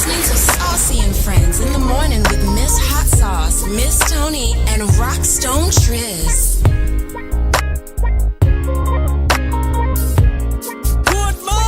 listening to Saucy and Friends in the morning with Miss Hot Sauce, Miss Tony, and Rockstone Triz. Good morning.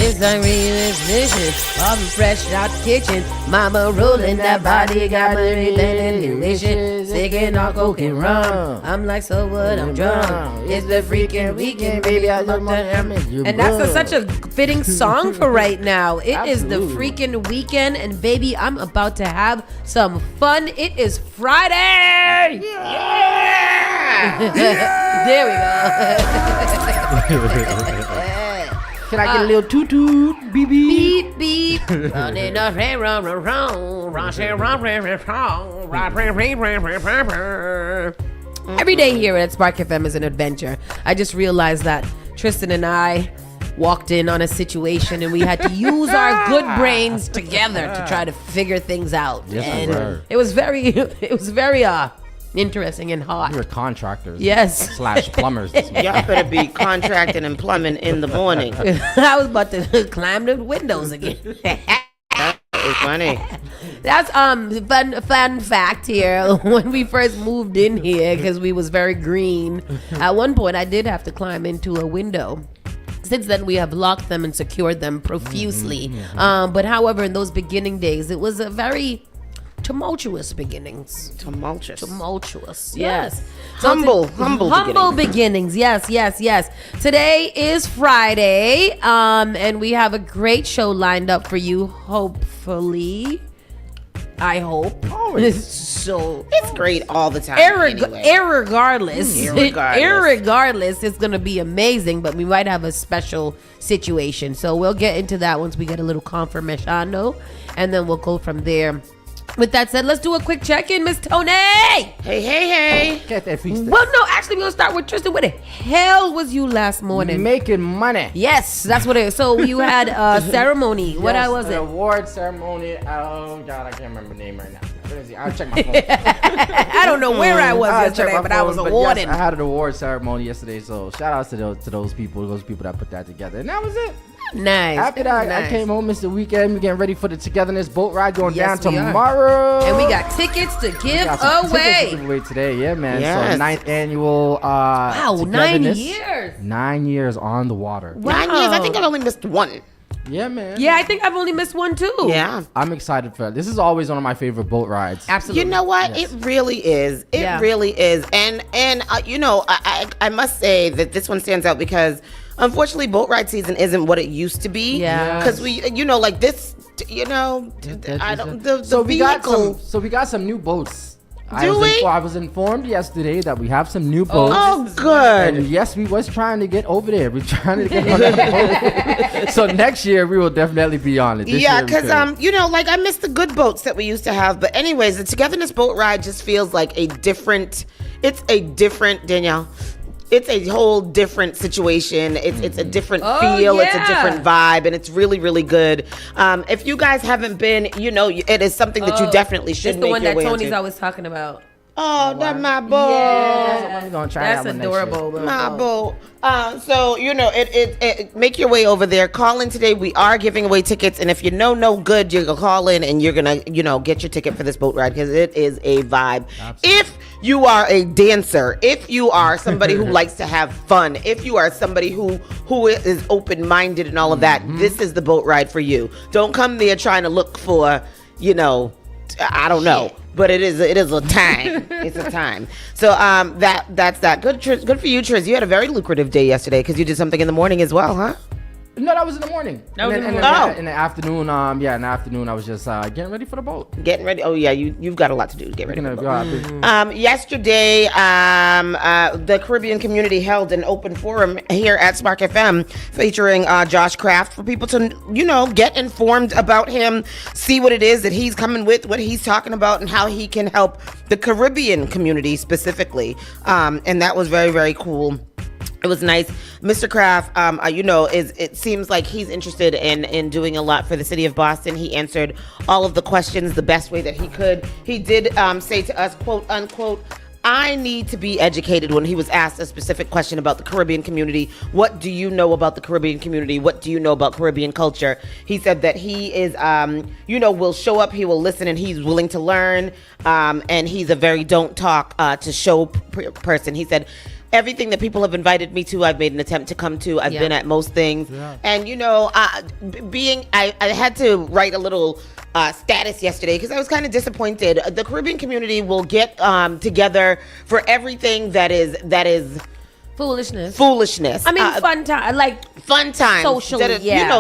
It's like real vicious. I'm fresh out the kitchen. Mama rolling that body, got me feeling delicious. Sick on coke and rum. I'm like, so what? I'm drunk. It's the freaking weekend, baby. I look at him. And that's such a fitting song for right now. It is the freaking weekend, and baby, I'm about to have some fun. It is Friday. Yeah. There we go. Can I get a little toot-toot, beep beep? Beep beep. Every day here at Spark FM is an adventure. I just realized that Tristan and I walked in on a situation and we had to use our good brains together to try to figure things out. Yes, and it was very interesting and hot. We were contractors. Yes. / plumbers. Y'all better be contracting and plumbing in the morning. I was about to climb the windows again. It's funny. That's fun fact here. When we first moved in here, because we was very green, at one point I did have to climb into a window. Since then, we have locked them and secured them profusely. But however, in those beginning days, it was a very tumultuous beginnings. Tumultuous. Yes. Humble beginnings. Yes. Today is Friday, and we have a great show lined up for you. Hopefully, I hope. So it's great all the time. Irregardless, it's gonna be amazing. But we might have a special situation, so we'll get into that once we get a little confirmation, and then we'll go from there. With that said, let's do a quick check-in, Miss Tony. Hey. Get that feast. Well, no, actually, we're gonna start with Tristan. Where the hell was you last morning? Making money. Yes, that's what it is. So you had a ceremony. What was it? An award ceremony. Oh God, I can't remember the name right now. I'll check my phone. I don't know where I was yesterday, but I was awarded. Yes, I had an award ceremony yesterday, so shout outs to those people that put that together, and that was it. Nice. After that, I came home, missed the weekend. We're getting ready for the Togetherness boat ride going down tomorrow. And we got tickets to give away. Tickets to give away today, yeah, man. Yes. So 9th annual. Wow, 9 years. 9 years on the water. Wow. 9 years. I think I've only missed one. Yeah, man. Yeah, I think I've only missed one too. Yeah. I'm excited for it. This is always one of my favorite boat rides. Absolutely. You know what? Yes. It really is. It really is. And I must say that this one stands out because unfortunately boat ride season isn't what it used to be. Yeah. Because we, like this, I don't, the vehicle. We got some new boats. We? I was informed yesterday that we have some new boats. Oh, good. And yes, we was trying to get over there. We're trying to get on that boat. So next year we will definitely be on it. Yeah, because I miss the good boats that we used to have. But anyways, the Togetherness boat ride just feels like Danielle. It's a whole different situation. It's a different feel. Yeah. It's a different vibe, and it's really, really good. If you guys haven't been, it is something that you definitely should make your way into. It's the one that Tony's always talking about. Oh, that's my boat. Yeah. I'm gonna try that's that one adorable. My boat. So it make your way over there. Call in today. We are giving away tickets, and if you know no good, you're gonna call in and you're gonna get your ticket for this boat ride because it is a vibe. Absolutely. If you are a dancer, if you are somebody who likes to have fun, if you are somebody who is open-minded and all of that, this is the boat ride for you. Don't come there trying to look for, I don't know. But it is a time. It's a time. So that's that. Good for you, Triz. You had a very lucrative day yesterday because you did something in the morning as well, huh? No, that was in the morning. In the afternoon. In the afternoon, I was just getting ready for the boat. Getting ready. Oh yeah, you've got a lot to do to get ready for the boat. Mm-hmm. Yesterday, the Caribbean community held an open forum here at Spark FM featuring Josh Kraft for people to get informed about him, see what it is that he's coming with, what he's talking about, and how he can help the Caribbean community specifically. And that was very, very cool. It was nice. Mr. Kraft, it seems like he's interested in doing a lot for the city of Boston. He answered all of the questions the best way that he could. He did say to us, quote unquote, I need to be educated when he was asked a specific question about the Caribbean community. What do you know about the Caribbean community? What do you know about Caribbean culture? He said that he is, will show up, he will listen, and he's willing to learn. And he's a very don't talk to show person. He said, everything that people have invited me to, I've made an attempt to come to. I've been at most things. Yeah. And, I had to write a little status yesterday because I was kind of disappointed. The Caribbean community will get together for everything that is foolishness. I mean, fun times, social,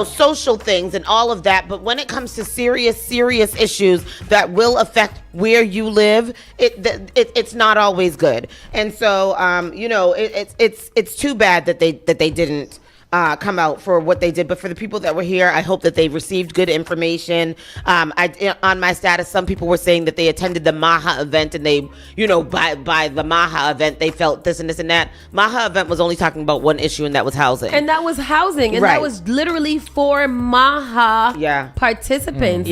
social things and all of that. But when it comes to serious issues that will affect where you live, it's not always good. And so, it's too bad that they didn't come out for what they did. But for the people that were here, I hope that they received good information. On my status, some people were saying that they attended the Maha event and they, by the Maha event, they felt this and this and that. Maha event was only talking about one issue, and that was housing. And that was housing. And that was literally for Maha participants.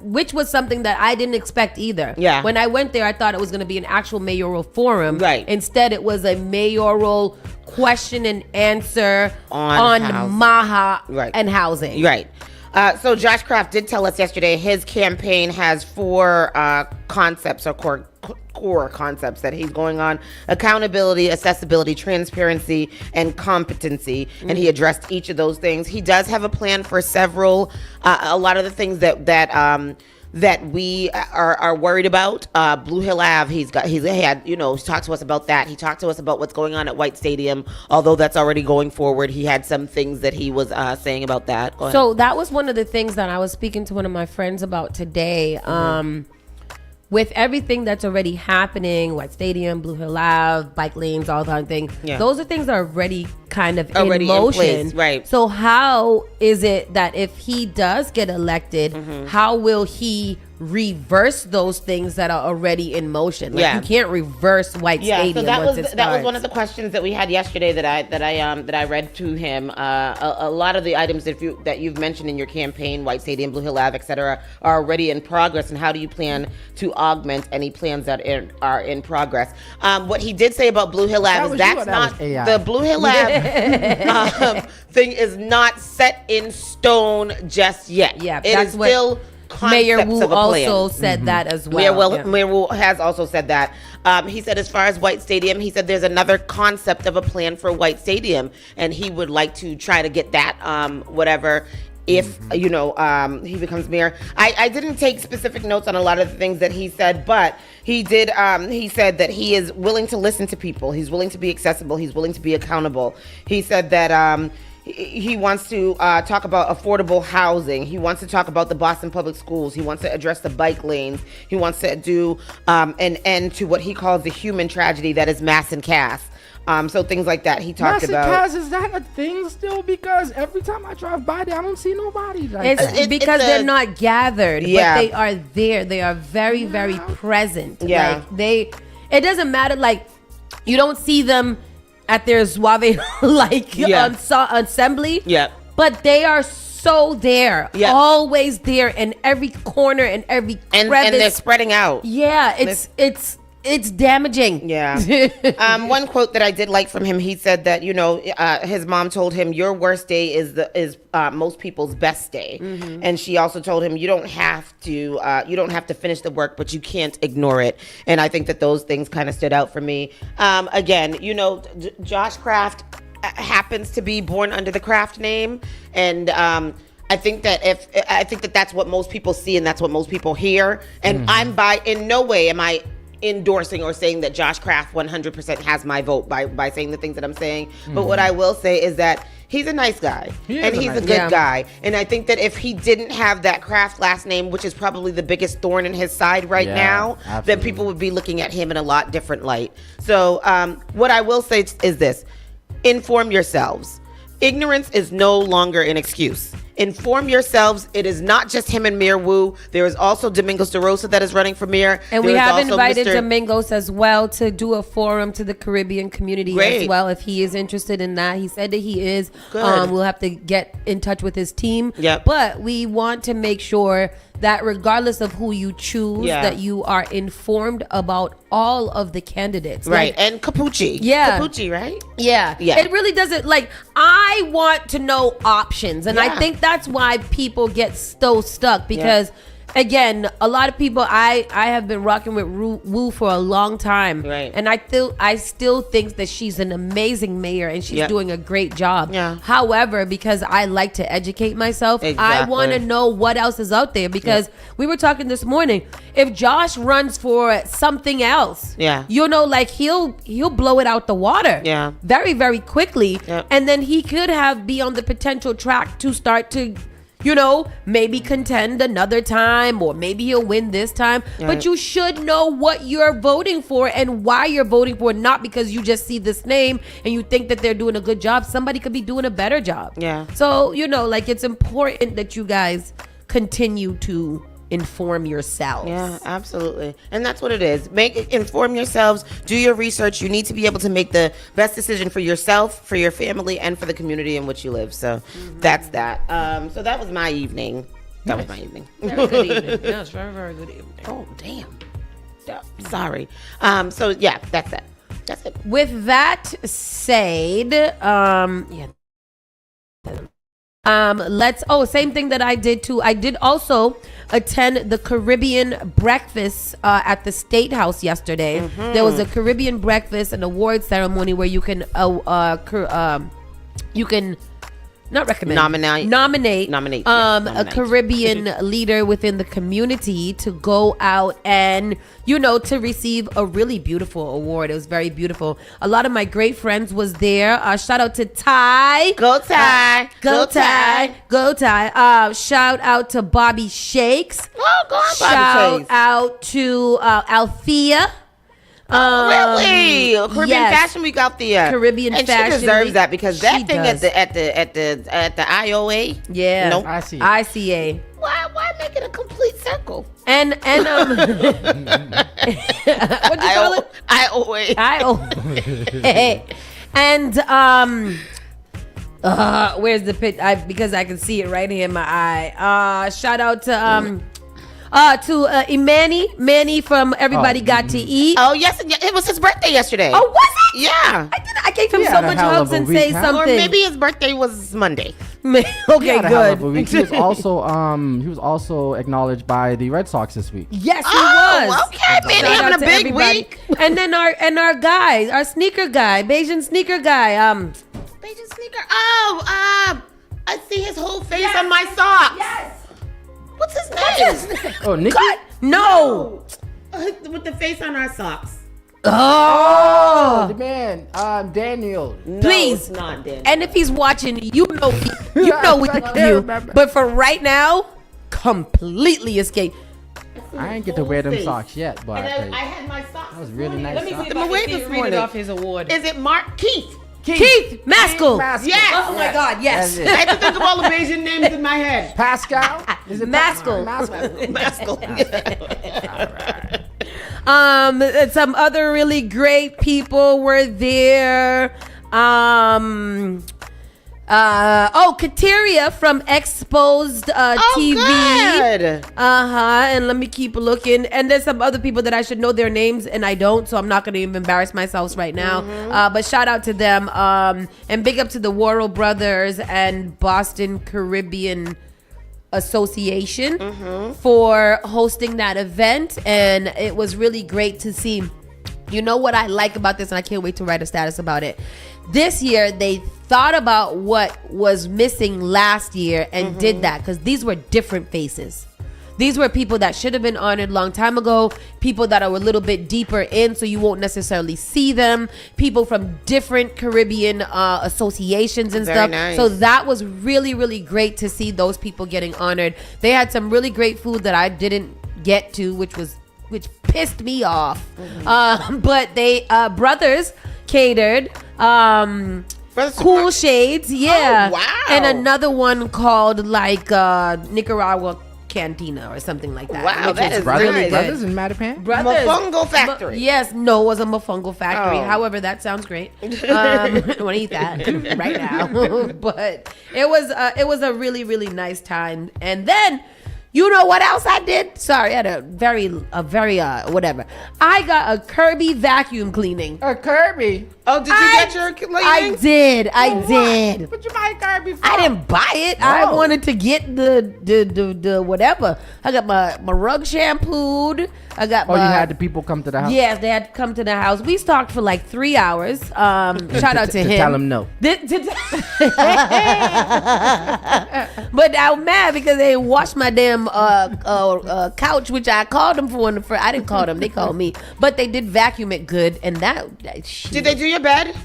Which was something that I didn't expect either. Yeah. When I went there, I thought it was going to be an actual mayoral forum. Right. Instead, it was a mayoral question and answer on Maha and housing. Right. So Josh Kraft did tell us yesterday his campaign has 4 concepts or core concepts that he's going on: accountability, accessibility, transparency, and competency. And he addressed each of those things. He does have a plan for several, a lot of the things that we are worried about. Blue Hill Ave, he talked to us about that. He talked to us about what's going on at White Stadium, although that's already going forward. He had some things that he was saying about that. So that was one of the things that I was speaking to one of my friends about today. With everything that's already happening, White Stadium, Blue Hill Ave, bike lanes, all that thing, those are things that are already kind of in motion. In place, right. So how is it that if he does get elected, how will he reverse those things that are already in motion? You can't reverse White Stadium. So that was one of the questions that we had yesterday that I read to him. A lot of the items that you've mentioned in your campaign, White Stadium, Blue Hill Ave, etc., are already in progress. And how do you plan to augment any plans that are in progress? What he did say about Blue Hill Ave is that's not the Blue Hill Ave thing is not set in stone just yet. Yeah, it is still. Mayor Wu also said that as well. Mayor Wu has also said that. He said, as far as White Stadium, he said there's another concept of a plan for White Stadium, and he would like to try to get that, if he becomes mayor. I didn't take specific notes on a lot of the things that he said, but he did. He said that he is willing to listen to people. He's willing to be accessible. He's willing to be accountable. He said that. He wants to talk about affordable housing. He wants to talk about the Boston Public Schools. He wants to address the bike lanes. He wants to do an end to what he calls the human tragedy that is mass incarceration. So things like that he talked about. Mass incarceration, is that a thing still? Because every time I drive by there, I don't see nobody. It's because they're not gathered, but they are there. They are very, very present. Yeah. It doesn't matter. Like, you don't see them at their Suave assembly. Yeah. But they are so there. Yeah. Always there in every corner and every crevice. And they're spreading out. Yeah, it's damaging. Yeah. One quote that I did like from him, he said that, his mom told him your worst day is most people's best day. And she also told him you don't have to finish the work, but you can't ignore it. And I think that those things kind of stood out for me. Again, Josh Kraft happens to be born under the Kraft name, and I think that that's what most people see and that's what most people hear. And in no way am I endorsing or saying that Josh Kraft 100% has my vote by saying the things that I'm saying. But what I will say is that he's a nice guy and he's a good guy. And I think that if he didn't have that Kraft last name, which is probably the biggest thorn in his side right now, then people would be looking at him in a lot different light. So what I will say is this: inform yourselves. Ignorance is no longer an excuse. Inform yourselves. It is not just him and Mayor Wu. There is also Domingos DeRosa that is running for mayor. And we have invited Domingos as well to do a forum to the Caribbean community as well, if he is interested in that. He said that he is. Good. We'll have to get in touch with his team. Yep. But we want to make sure that regardless of who you choose, that you are informed about all of the candidates. Right. Like, And Capucci. Yeah. Capucci, right? yeah. It really doesn't, like, I want to know options. And I think that's why people get so stuck because again, a lot of people, I have been rocking with Wu for a long time. Right. And I still think that she's an amazing mayor and she's doing a great job. Yeah. However, because I like to educate myself, I Exactly. want to know what else is out there because we were talking this morning. If Josh runs for something else, you know, like he'll blow it out the water. Yeah. Very, very quickly. Yep. And then he could be on the potential track to start to, you know, maybe contend another time or maybe he'll win this time. But you should know what you're voting for and why you're voting for, not because you just see this name and you think that they're doing a good job. Somebody could be doing a better job. Yeah. So, you know, like it's important that you guys continue to inform yourselves. Yeah, absolutely. And that's what it is. Inform yourselves, do your research. You need to be able to make the best decision for yourself, for your family, and for the community in which you live. So that's that. So that was my evening. That was my evening. Very good evening. Yeah, it's very, very good evening. Oh, damn. Yeah, sorry. So yeah, that's it. That's it. With that said, same thing that I did too. I did also attend the Caribbean breakfast at the State House yesterday. There was a Caribbean breakfast, an award ceremony where you can not recommend. Nominate a Caribbean leader within the community to go out and, you know, to receive a really beautiful award. It was very beautiful. A lot of my great friends was there. Shout out to Ty. Go Ty. Go Ty. Go Ty. Shout out to Bobby Shakes. Oh, go on, Bobby Shout Shakes. out to Althea. Really? Caribbean Fashion Week out there. Caribbean and Fashion she deserves Week. that because that She thing does. at the IOA. Yeah. Nope. I see. ICA. Why make it a complete circle? And what'd you call it? IOA. And where's the pit? Because I can see it right here in my eye. Shout out to Manny from Everybody Got to Eat. Oh yes, it was his birthday yesterday. Oh, was it? Yeah. I gave him He so had a much hell hugs of a and week, say huh? something. Or maybe his birthday was Monday. Okay, He had a hell of a good. week. He was also acknowledged by the Red Sox this week. Yes, he Oh, was. okay, man, Shout having out a to big everybody. week. And then our guy, our sneaker guy, Bayesian sneaker guy. Beijing sneaker. Oh, I see his whole face on my socks. Yes. What's his name? Oh, Nikki? No. With the face on our socks. Oh. The man, Daniel. No, Please. it's not Daniel. And if he's watching, you know we love you. remember. But for right now, completely escape. I ain't get to wear them Face. socks yet, but And I had my socks. that was really nice. Let me socks. put them away this morning. his award. Is it Mark Keith? Keith Maskell. Yes. Oh my God, yes. I had to think of all the Bayesian names in my head. Pascal? Is it Maskell. Maskell. Some other really great people were there. Kateria from Exposed TV. Good. And let me keep looking. And there's some other people that I should know their names and I don't, so I'm not going to even embarrass myself right now. But shout out to them. And big up to the Worrell Brothers and Boston Caribbean Association for hosting that event. And it was really great to see. You know what I like about this, and I can't wait to write a status about it. This year, they thought about what was missing last year and did that, because these were different faces. These were people that should have been honored long time ago, people that are a little bit deeper in, so you won't necessarily see them, people from different Caribbean associations and Very stuff. nice. So that was really, really great to see those people getting honored. They had some really great food that I didn't get to, which pissed me off. But they brothers catered. Cool Shades, yeah. Oh, wow. And another one called like Nicaragua Cantina or something like that. Wow, which that is Brothers, nice. brothers in Mattapan? Brothers. Mofongo Factory. Yes, no, it was a Mofongo Factory. Oh. However, that sounds great. I want to eat that right now. But it was a really, really nice time. And then You know what else I did? Sorry, I had a very whatever. I got a Kirby vacuum cleaning. A Kirby. Oh, did you get your cleaning? I did. What you buy a Kirby for? I didn't buy it. I wanted to get the whatever. I got my rug shampooed. I got you had the people come to the house? Yes, they had to come to the house. We stalked for like 3 hours. Shout out to him. Tell him no. But I'm mad because they washed my damn couch, which I called them for. I didn't call them. They called me. But they did vacuum it good. And did they do your bed?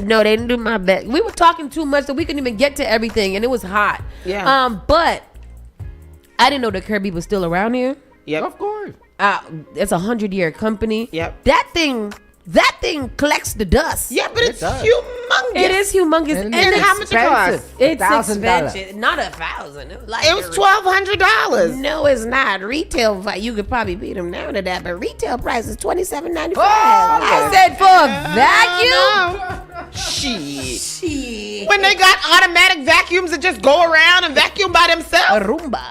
No, they didn't do my bed. We were talking too much, so we couldn't even get to everything. And it was hot. Yeah. But I didn't know that Kirby was still around here. Yep. Of course. It's a 100-year company. Yep. That thing collects the dust. Yeah, but it's does. humongous. It is humongous. And And how much it cost? It's $1,000. expensive. Not $1,000. It It was $1,200. No, it's not. Retail, you could probably beat them down to that, but retail price is $27.95. Oh, I said for a vacuum. Shit. When they got automatic vacuums that just go around and vacuum by A themselves. Roomba.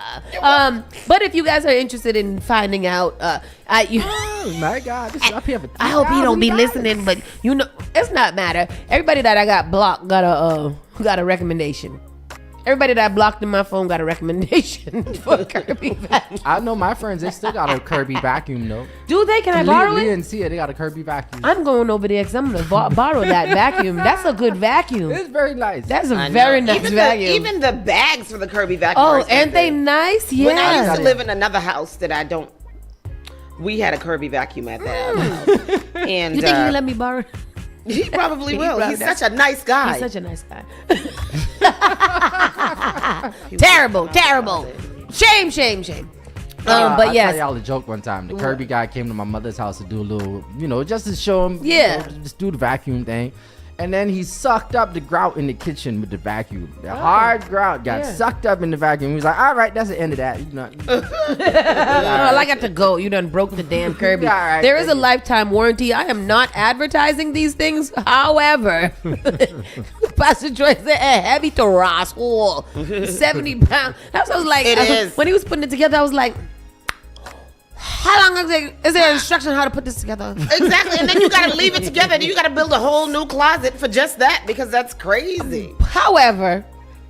But if you guys are interested in finding out, Oh my God, this is up here for I hope he don't be $3,000. listening, but you know, it's not matter. Everybody that I got blocked got a recommendation. Everybody that I blocked in my phone got a recommendation for a Kirby vacuum. I know my friends, they still got a Kirby vacuum though. Do they? Can I borrow Lee it? and Sia, they got a Kirby vacuum. I'm going over there because I'm going to borrow that vacuum. That's a good vacuum. It's very nice. That's a I know. very nice even vacuum. even the bags for the Kirby vacuum. Oh, are and they expensive. nice? When I used Yeah. to live in another house we had a Kirby vacuum at that house. And You think he'll let me borrow it? he probably will. probably He's does. such a nice guy. He's such a nice guy. Terrible. Shame. But I yes. tell y'all a joke one time. The Kirby guy came to my mother's house to do a little, just to show him, Yeah. just do the vacuum thing. And then he sucked up the grout in the kitchen with the vacuum. The hard grout got sucked up in the vacuum. He was like, all right, that's the end of that. Well, I got to go. You done broke the damn Kirby. Yeah, all right, There is thank a you. lifetime warranty. I am not advertising these things. However, Pastor Troy said a heavy to Ross. 70 pounds. That's what I was like. It is. When he was putting it together, I was like, how long is there instruction how to put this together? Exactly. And then you got to leave it together. And you got to build a whole new closet for just that because that's crazy. However,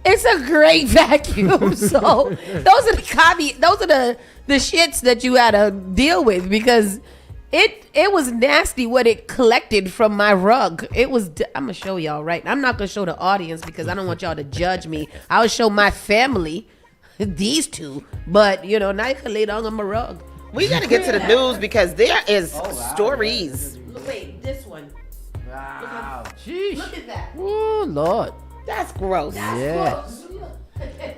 it's a great vacuum. So those are the those are the shits that you gotta deal with because it was nasty what it collected from my rug. I'm gonna show y'all right. I'm not gonna show the audience because I don't want y'all to judge me. I'll show my family these two, but now you can lay down on my rug. We got to get to the news because there is stories. Wait, this one. Wow. Jeez. Look at that. Oh, Lord. That's gross. Yeah.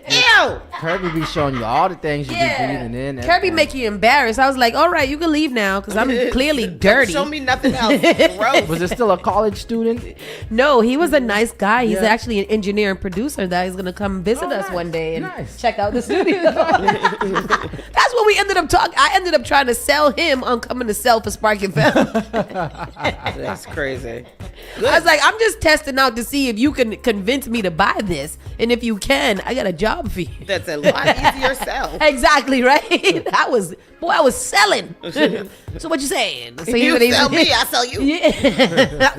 Ew. Kirby be showing you all the things you be breathing in. Kirby make you embarrassed. I was like, all right, you can leave now because I'm clearly dirty. Show me nothing else. Gross. Was it still a college student? No, he was a nice guy. He's actually an engineer and producer that is going to come visit us nice. one day and Nice. check out the studio. That's what we ended up talking. I ended up trying to sell him on coming to sell for Spark FM. That's crazy. I was like, I'm just testing out to see if you can convince me to buy this. And if you can, I got a job for you. That's a lot easier sell. Exactly, right? I was selling. So what you saying? So You sell me, I sell you.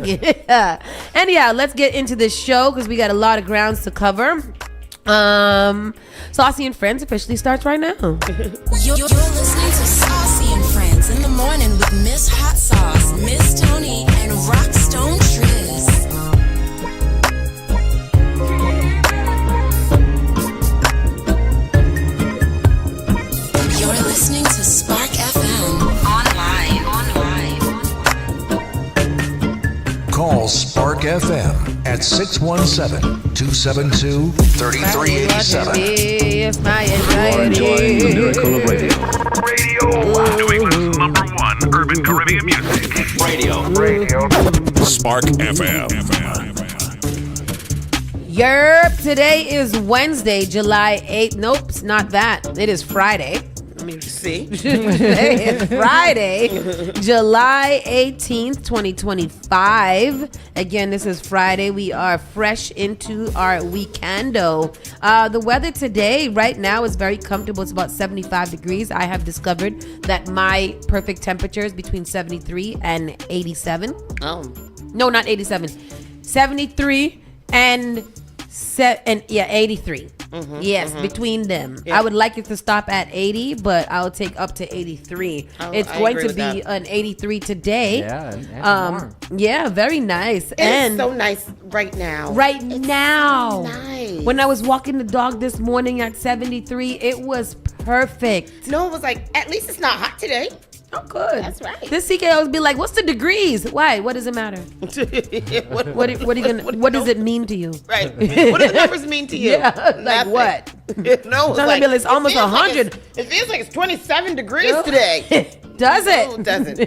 Yeah. Anyhow, let's get into this show because we got a lot of grounds to cover. Saucy and Friends officially starts right now. You're listening to Saucy and Friends in the morning with Miss Hot Sauce, Miss Tony, and Rockstone Triz. You're listening to Spark FM online. Call Spark FM at 617-272-3387. If my Enjoying the miracle of radio. Radio, New England's #1 urban Caribbean music. Radio. Spark FM. Yerp, today is Wednesday, July 8th. Nope, it's not that. It is Friday. See? Today is Friday, July 18th, 2025. Again, this is Friday. We are fresh into our weekendo. The weather today, right now, is very comfortable. It's about 75 degrees. I have discovered that my perfect temperature is between 73 and 87. Oh. No, not 87. 73 and 83. Yes, between them. Yeah. I would like it to stop at 80, but I'll take up to 83. It's I going agree to with be that. an 83 today. Yeah, and warm. Yeah, very nice. It's so nice right now. Right now, nice. when I was walking the dog this morning at 73, it was perfect. No, it was like, at least it's not hot today. Oh, good. That's right. This CK always be like, "What's the degrees? Why? What does it matter? What are you gonna? What does it mean to you?" Right. What do the numbers mean to you? Yeah, like Nothing. what? No, It's not gonna be like, it's almost feels like 100. it feels like it's 27 degrees today. Does it? No, it doesn't. They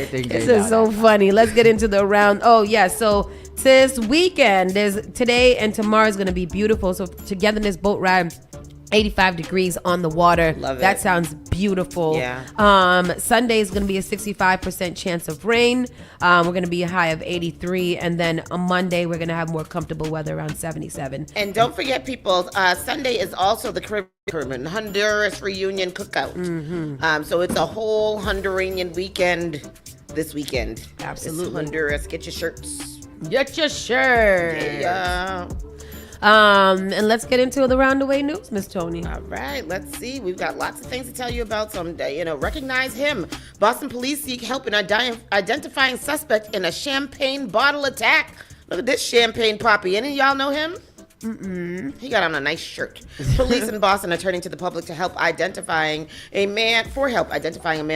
think This they is so funny. Let's get into the round. Oh yeah, so this weekend, there's today and tomorrow is gonna be beautiful. So togetherness boat ride. 85 degrees on the water. Love it. That sounds beautiful. Yeah. Sunday is going to be a 65% chance of rain. We're going to be a high of 83. And then on Monday, we're going to have more comfortable weather around 77. And don't forget, people, Sunday is also the Caribbean Honduras reunion cookout. So it's a whole Honduran weekend this weekend. Absolutely. It's Honduras. Get your shirts. Get your shirt. Yeah. And let's get into the roundaway news, Miss Tony. All right, let's see. We've got lots of things to tell you about. Recognize him. Boston police seek help in identifying suspect in a champagne bottle attack. Look at this champagne poppy. Any of y'all know him? He got on a nice shirt. Police in Boston are turning to the public to help identifying a man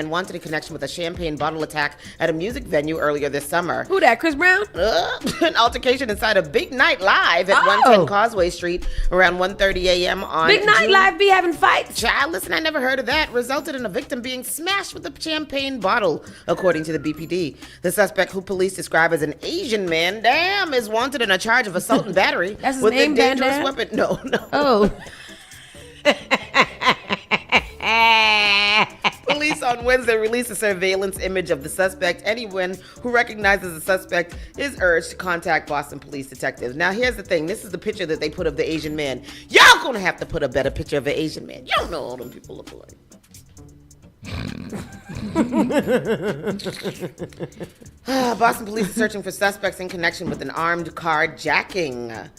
wanted in connection with a champagne bottle attack at a music venue earlier this summer. Who that, Chris Brown? An altercation inside a Big Night Live at 110 Causeway Street around 1:30 a.m. on Big Night June- Live be having fights? Child, listen, I never heard of that. Resulted in a victim being smashed with a champagne bottle, according to the BPD. The suspect, who police describe as an Asian man, is wanted in a charge of assault and battery That's his with name, a dangerous Bandana? weapon. No. Oh. Police on Wednesday released a surveillance image of the suspect. Anyone who recognizes the suspect is urged to contact Boston police detectives. Now, here's the thing. This is the picture that they put of the Asian man. Y'all gonna have to put a better picture of an Asian man. Y'all know all them people look alike. Boston police are searching for suspects in connection with an armed carjacking.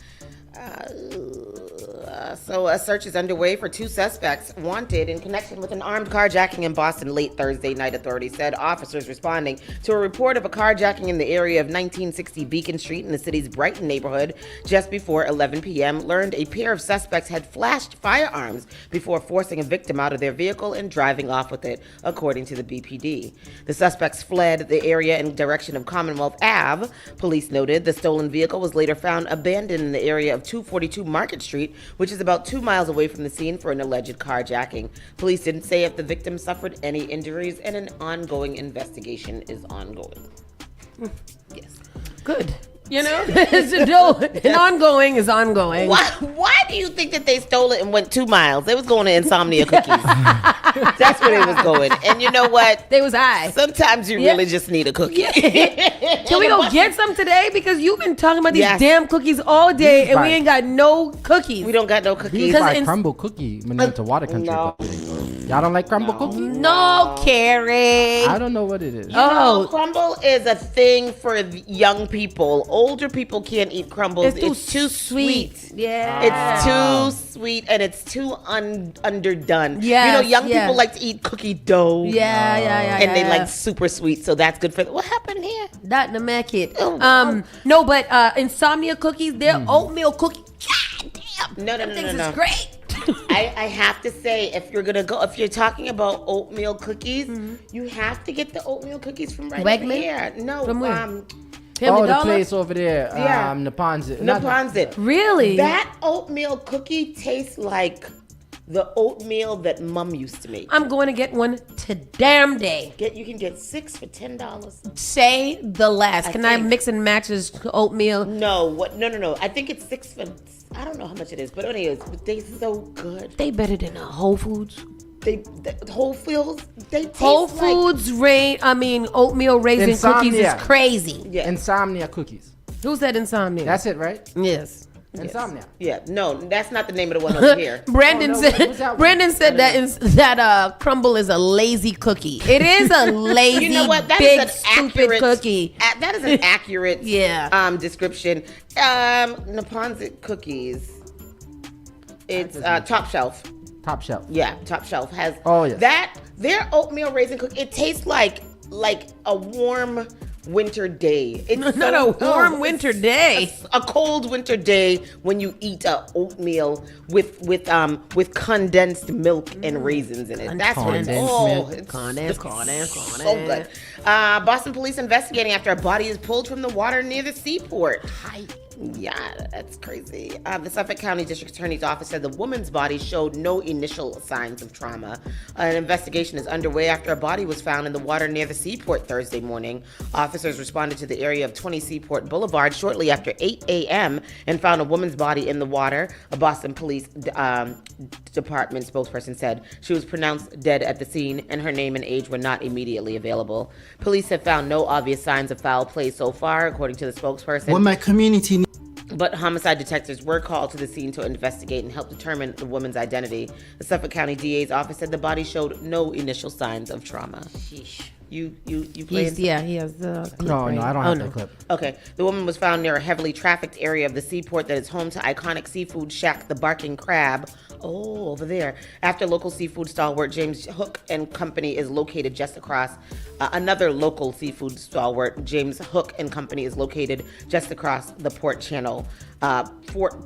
So a search is underway for two suspects wanted in connection with an armed carjacking in Boston late Thursday night, authorities said. Officers responding to a report of a carjacking in the area of 1960 Beacon Street in the city's Brighton neighborhood just before 11 p.m. learned a pair of suspects had flashed firearms before forcing a victim out of their vehicle and driving off with it, according to the BPD. The suspects fled the area in direction of Commonwealth Ave. Police noted the stolen vehicle was later found abandoned in the area of 242 Market Street, which is about 2 miles away from the scene for an alleged carjacking. Police didn't say if the victim suffered any injuries, and an ongoing investigation is ongoing. Yes. Good. You know, an ongoing is ongoing. Why do you think that they stole it and went 2 miles? They was going to Insomnia Cookies. That's where they was going. And you know what? They was high. Sometimes you really just need a cookie. Can we go get some today? Because you've been talking about these Yes. damn cookies all day, and we Right. ain't got no cookies. We don't got no cookies. These Because are in- crumble cookie when it's a water country. No. Y'all don't like crumble cookie? No, Carrie. I don't know what it is. Oh. No, crumble is a thing for young people. Older people can't eat crumbles. It's too sweet. Yeah. It's too sweet and it's too underdone. Yes, young yeah. people like to eat cookie dough. Yeah. And they yeah. like super sweet, so that's good for them. What happened here? That the make it. Oh, wow. No, but insomnia cookies, they're oatmeal cookies. God damn. No. Them things is great. I have to say, if you're talking about oatmeal cookies, you have to get the oatmeal cookies from right over Wegman? here. No, From where? Oh, the Dollar? place over there. Yeah. Napontet. Napontet. Really? That oatmeal cookie tastes like the oatmeal that Mom used to make. I'm going to get one to damn day. You can get 6 for $10. Say the last. Can I think- mix and match this oatmeal? No, No. I think it's 6 for. I don't know how much it is, but anyways, they're so good. They better than a Whole Foods. The Whole Foods. They taste Whole like, Foods oatmeal raisin cookies Insomnia. is crazy. Yeah. Insomnia cookies. Who said insomnia? That's it, right? Yes. Insomnia. Yeah, no, that's not the name of the one over here. Brandon Oh, no, said. who's that one? Brandon said that crumble is a lazy cookie. It is a lazy, You know what? That big, is an stupid accurate cookie. That is an accurate Yeah. description. Neponsit cookies. It's Top Shelf. Top shelf. Yeah, Top Shelf has. Oh, yes. That their oatmeal raisin cookie. It tastes like a warm winter day. It's Not a warm winter day. A cold winter day when you eat a oatmeal with condensed milk and raisins in it. That's what it's Condensed milk. it's so good. Boston police investigating after a body is pulled from the water near the seaport. Yeah, that's crazy. The Suffolk County District Attorney's Office said the woman's body showed no initial signs of trauma. An investigation is underway after a body was found in the water near the seaport Thursday morning. Officers responded to the area of 20 Seaport Boulevard shortly after 8 a.m. and found a woman's body in the water. A Boston Police Department spokesperson said she was pronounced dead at the scene and her name and age were not immediately available. Police have found no obvious signs of foul play so far, according to the spokesperson. What my community But homicide detectives were called to the scene to investigate and help determine the woman's identity. The Suffolk County DA's office said the body showed no initial signs of trauma. You playing? He has the clip, No, right? I don't have the clip. Okay. The woman was found near a heavily trafficked area of the seaport that is home to iconic seafood shack, the Barking Crab. Oh, over there. After local seafood stalwart James Hook and Company is located just across, another local seafood stalwart James Hook and Company is located just across the Fort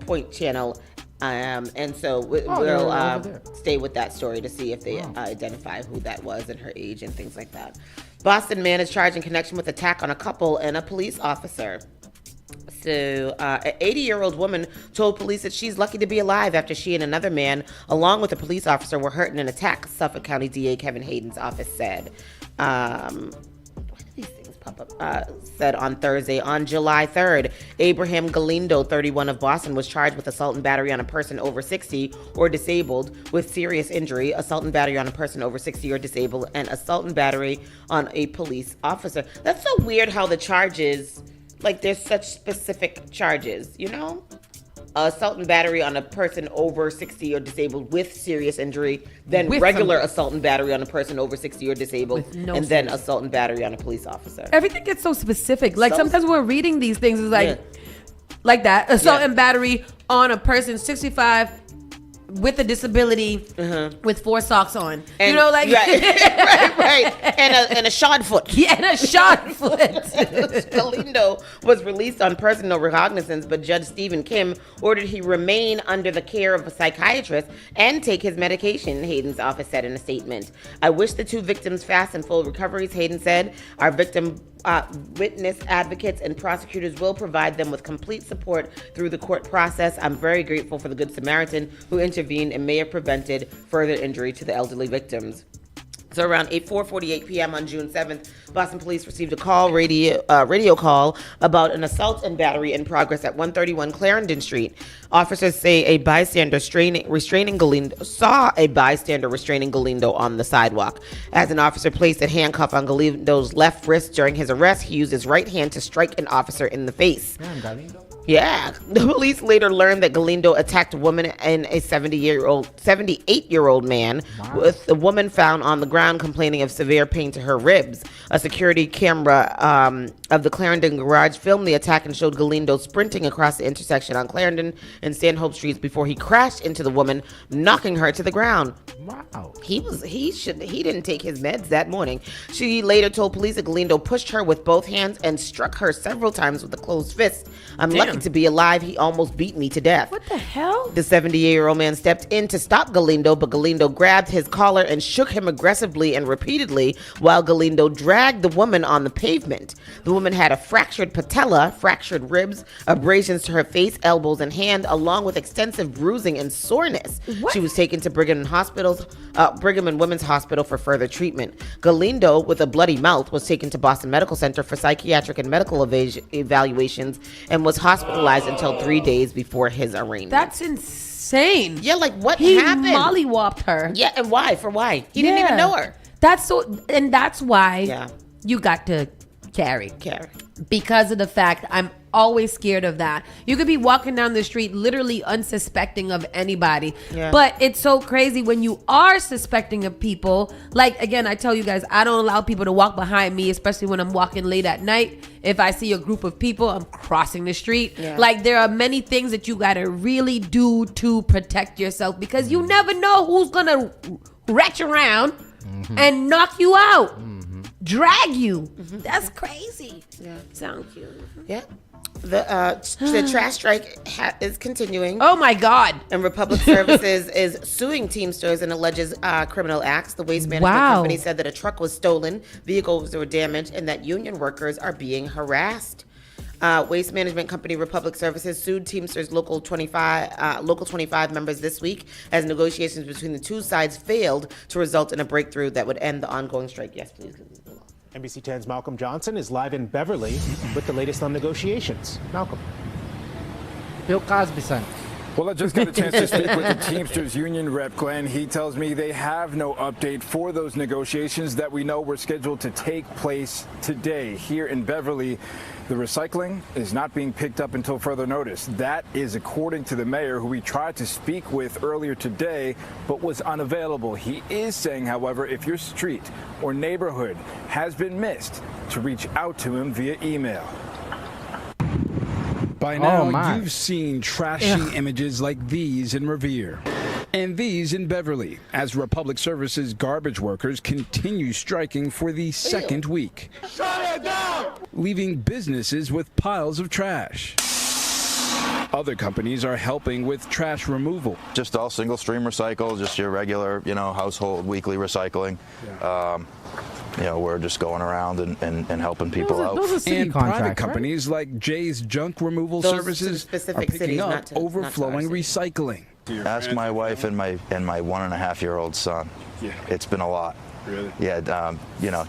Point Channel. And so we'll stay with that story to see if they identify who that was and her age and things like that. Boston man is charged in connection with attack on a couple and a police officer. So, an 80-year-old woman told police that she's lucky to be alive after she and another man, along with a police officer, were hurt in an attack, Suffolk County DA Kevin Hayden's office said. Why do these things pop up? Said on Thursday. On July 3rd, Abraham Galindo, 31 of Boston, was charged with assault and battery on a person over 60 or disabled with serious injury, assault and battery on a person over 60 or disabled, and assault and battery on a police officer. That's so weird how the charges... Like, there's such specific charges, you know? Assault and battery on a person over 60 or disabled with serious injury, then With regular some- assault and battery on a person over 60 or disabled, With no and then serious- assault and battery on a police officer. Everything gets so specific. Like So- sometimes we're reading these things is like, Yeah. like that assault Yeah. and battery on a person 65 with a disability with 4 socks on. Uh-huh. And- you know, like right. And a shod foot. yeah, and a shot foot. Galindo was released on personal recognizance, but Judge Stephen Kim ordered he remain under the care of a psychiatrist and take his medication, Hayden's office said in a statement. I wish the 2 victims fast and full recoveries, Hayden said. Our victim witness advocates and prosecutors will provide them with complete support through the court process. I'm very grateful for the Good Samaritan who intervened and may have prevented further injury to the elderly victims. So around 4:48 p.m. on June 7th, Boston police received a radio call about an assault and battery in progress at 131 Clarendon Street. Officers say a bystander saw a bystander restraining Galindo on the sidewalk. As an officer placed a handcuff on Galindo's left wrist during his arrest, he used his right hand to strike an officer in the face. Yeah. The police later learned that Galindo attacked a woman and a 78-year-old man, with the woman found on the ground complaining of severe pain to her ribs. A security camera of the Clarendon garage filmed the attack and showed Galindo sprinting across the intersection on Clarendon and Stanhope Streets before he crashed into the woman, knocking her to the ground. Wow. He didn't take his meds that morning. She later told police that Galindo pushed her with both hands and struck her several times with a closed fist. I'm lucky to be alive. He almost beat me to death. What the hell? The 78-year-old man stepped in to stop Galindo, but Galindo grabbed his collar and shook him aggressively forcibly and repeatedly while Galindo dragged the woman on the pavement. The woman had a fractured patella, fractured ribs, abrasions to her face, elbows, and hand, along with extensive bruising and soreness. She was taken to Brigham and Women's Hospital for further treatment. Galindo, with a bloody mouth, was taken to Boston Medical Center for psychiatric and medical evaluations and was hospitalized until 3 days before his arraignment. That's insane. Yeah, like what He happened? mollywopped her. Yeah, and why? For why? He didn't even know her. That's why you got to carry. Because of the fact I'm always scared of that. You could be walking down the street literally unsuspecting of anybody. Yeah. But it's so crazy when you are suspecting of people. Like, again, I tell you guys, I don't allow people to walk behind me, especially when I'm walking late at night. If I see a group of people, I'm crossing the street. Yeah. Like, there are many things that you got to really do to protect yourself because you never know who's going to retch around and knock you out. Drag you. That's crazy. Yeah. Sound cute. Yeah. The trash strike is continuing. Oh my God! And Republic Services is suing Teamsters and alleges criminal acts. The waste management company said that a truck was stolen, vehicles were damaged, and that union workers are being harassed. Waste management company Republic Services sued Teamsters Local 25 members this week as negotiations between the two sides failed to result in a breakthrough that would end the ongoing strike. Yes, please. NBC 10's Malcolm Johnson is live in Beverly with the latest on negotiations. Malcolm. Bill Cosby son. Well, I just got a chance to speak with the Teamsters union rep, Glenn. He tells me they have no update for those negotiations that we know were scheduled to take place today here in Beverly. The recycling is not being picked up until further notice. That is according to the mayor, who we tried to speak with earlier today, but was unavailable. He is saying, however, if your street or neighborhood has been missed, to reach out to him via email. By now, you've seen trashy images like these in Revere and these in Beverly as Republic Services garbage workers continue striking for the second week, leaving businesses with piles of trash. Other companies are helping with trash removal. Just all single stream recycle, just your regular, household weekly recycling. We're just going around and helping people out. And private companies like Jay's Junk Removal Services are picking up overflowing recycling. Ask my wife and my 1.5-year-old son. Yeah. It's been a lot. Really? Yeah,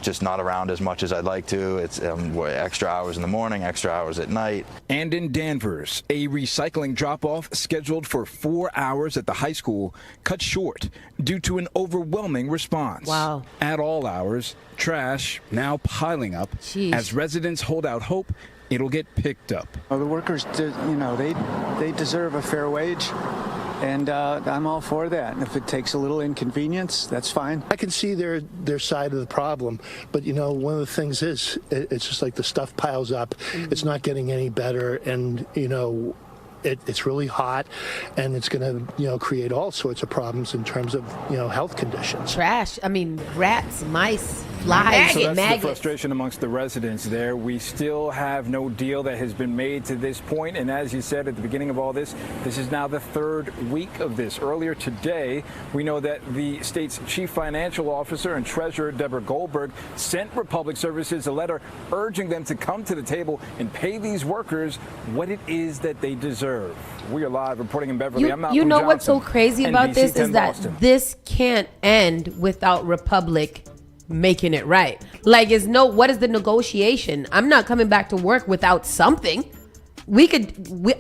just not around as much as I'd like to. It's extra hours in the morning, extra hours at night. And in Danvers, a recycling drop-off scheduled for 4 hours at the high school cut short due to an overwhelming response. Wow. At all hours, trash now piling up. Jeez. As residents hold out hope it'll get picked up. The workers, they deserve a fair wage. And I'm all for that. And if it takes a little inconvenience, that's fine. I can see their side of the problem. But, one of the things is, it's just like the stuff piles up. Mm-hmm. It's not getting any better. And, it's really hot. And it's going to, create all sorts of problems in terms of, health conditions. Trash. I mean, rats, mice, flies, so that's maggots. the frustration amongst the residents there. We still have no deal that has been made to this point. And as you said at the beginning of all this, this is now the third week of this. Earlier today, we know that the state's chief financial officer and treasurer, Deborah Goldberg, sent Republic Services a letter urging them to come to the table and pay these workers what it is that they deserve. We are live reporting in Beverly. I'm Malcolm Johnson, what's so crazy about NBC this 10 is that Boston. this can't end without Republic making it right. Like, what is the negotiation? I'm not coming back to work without something.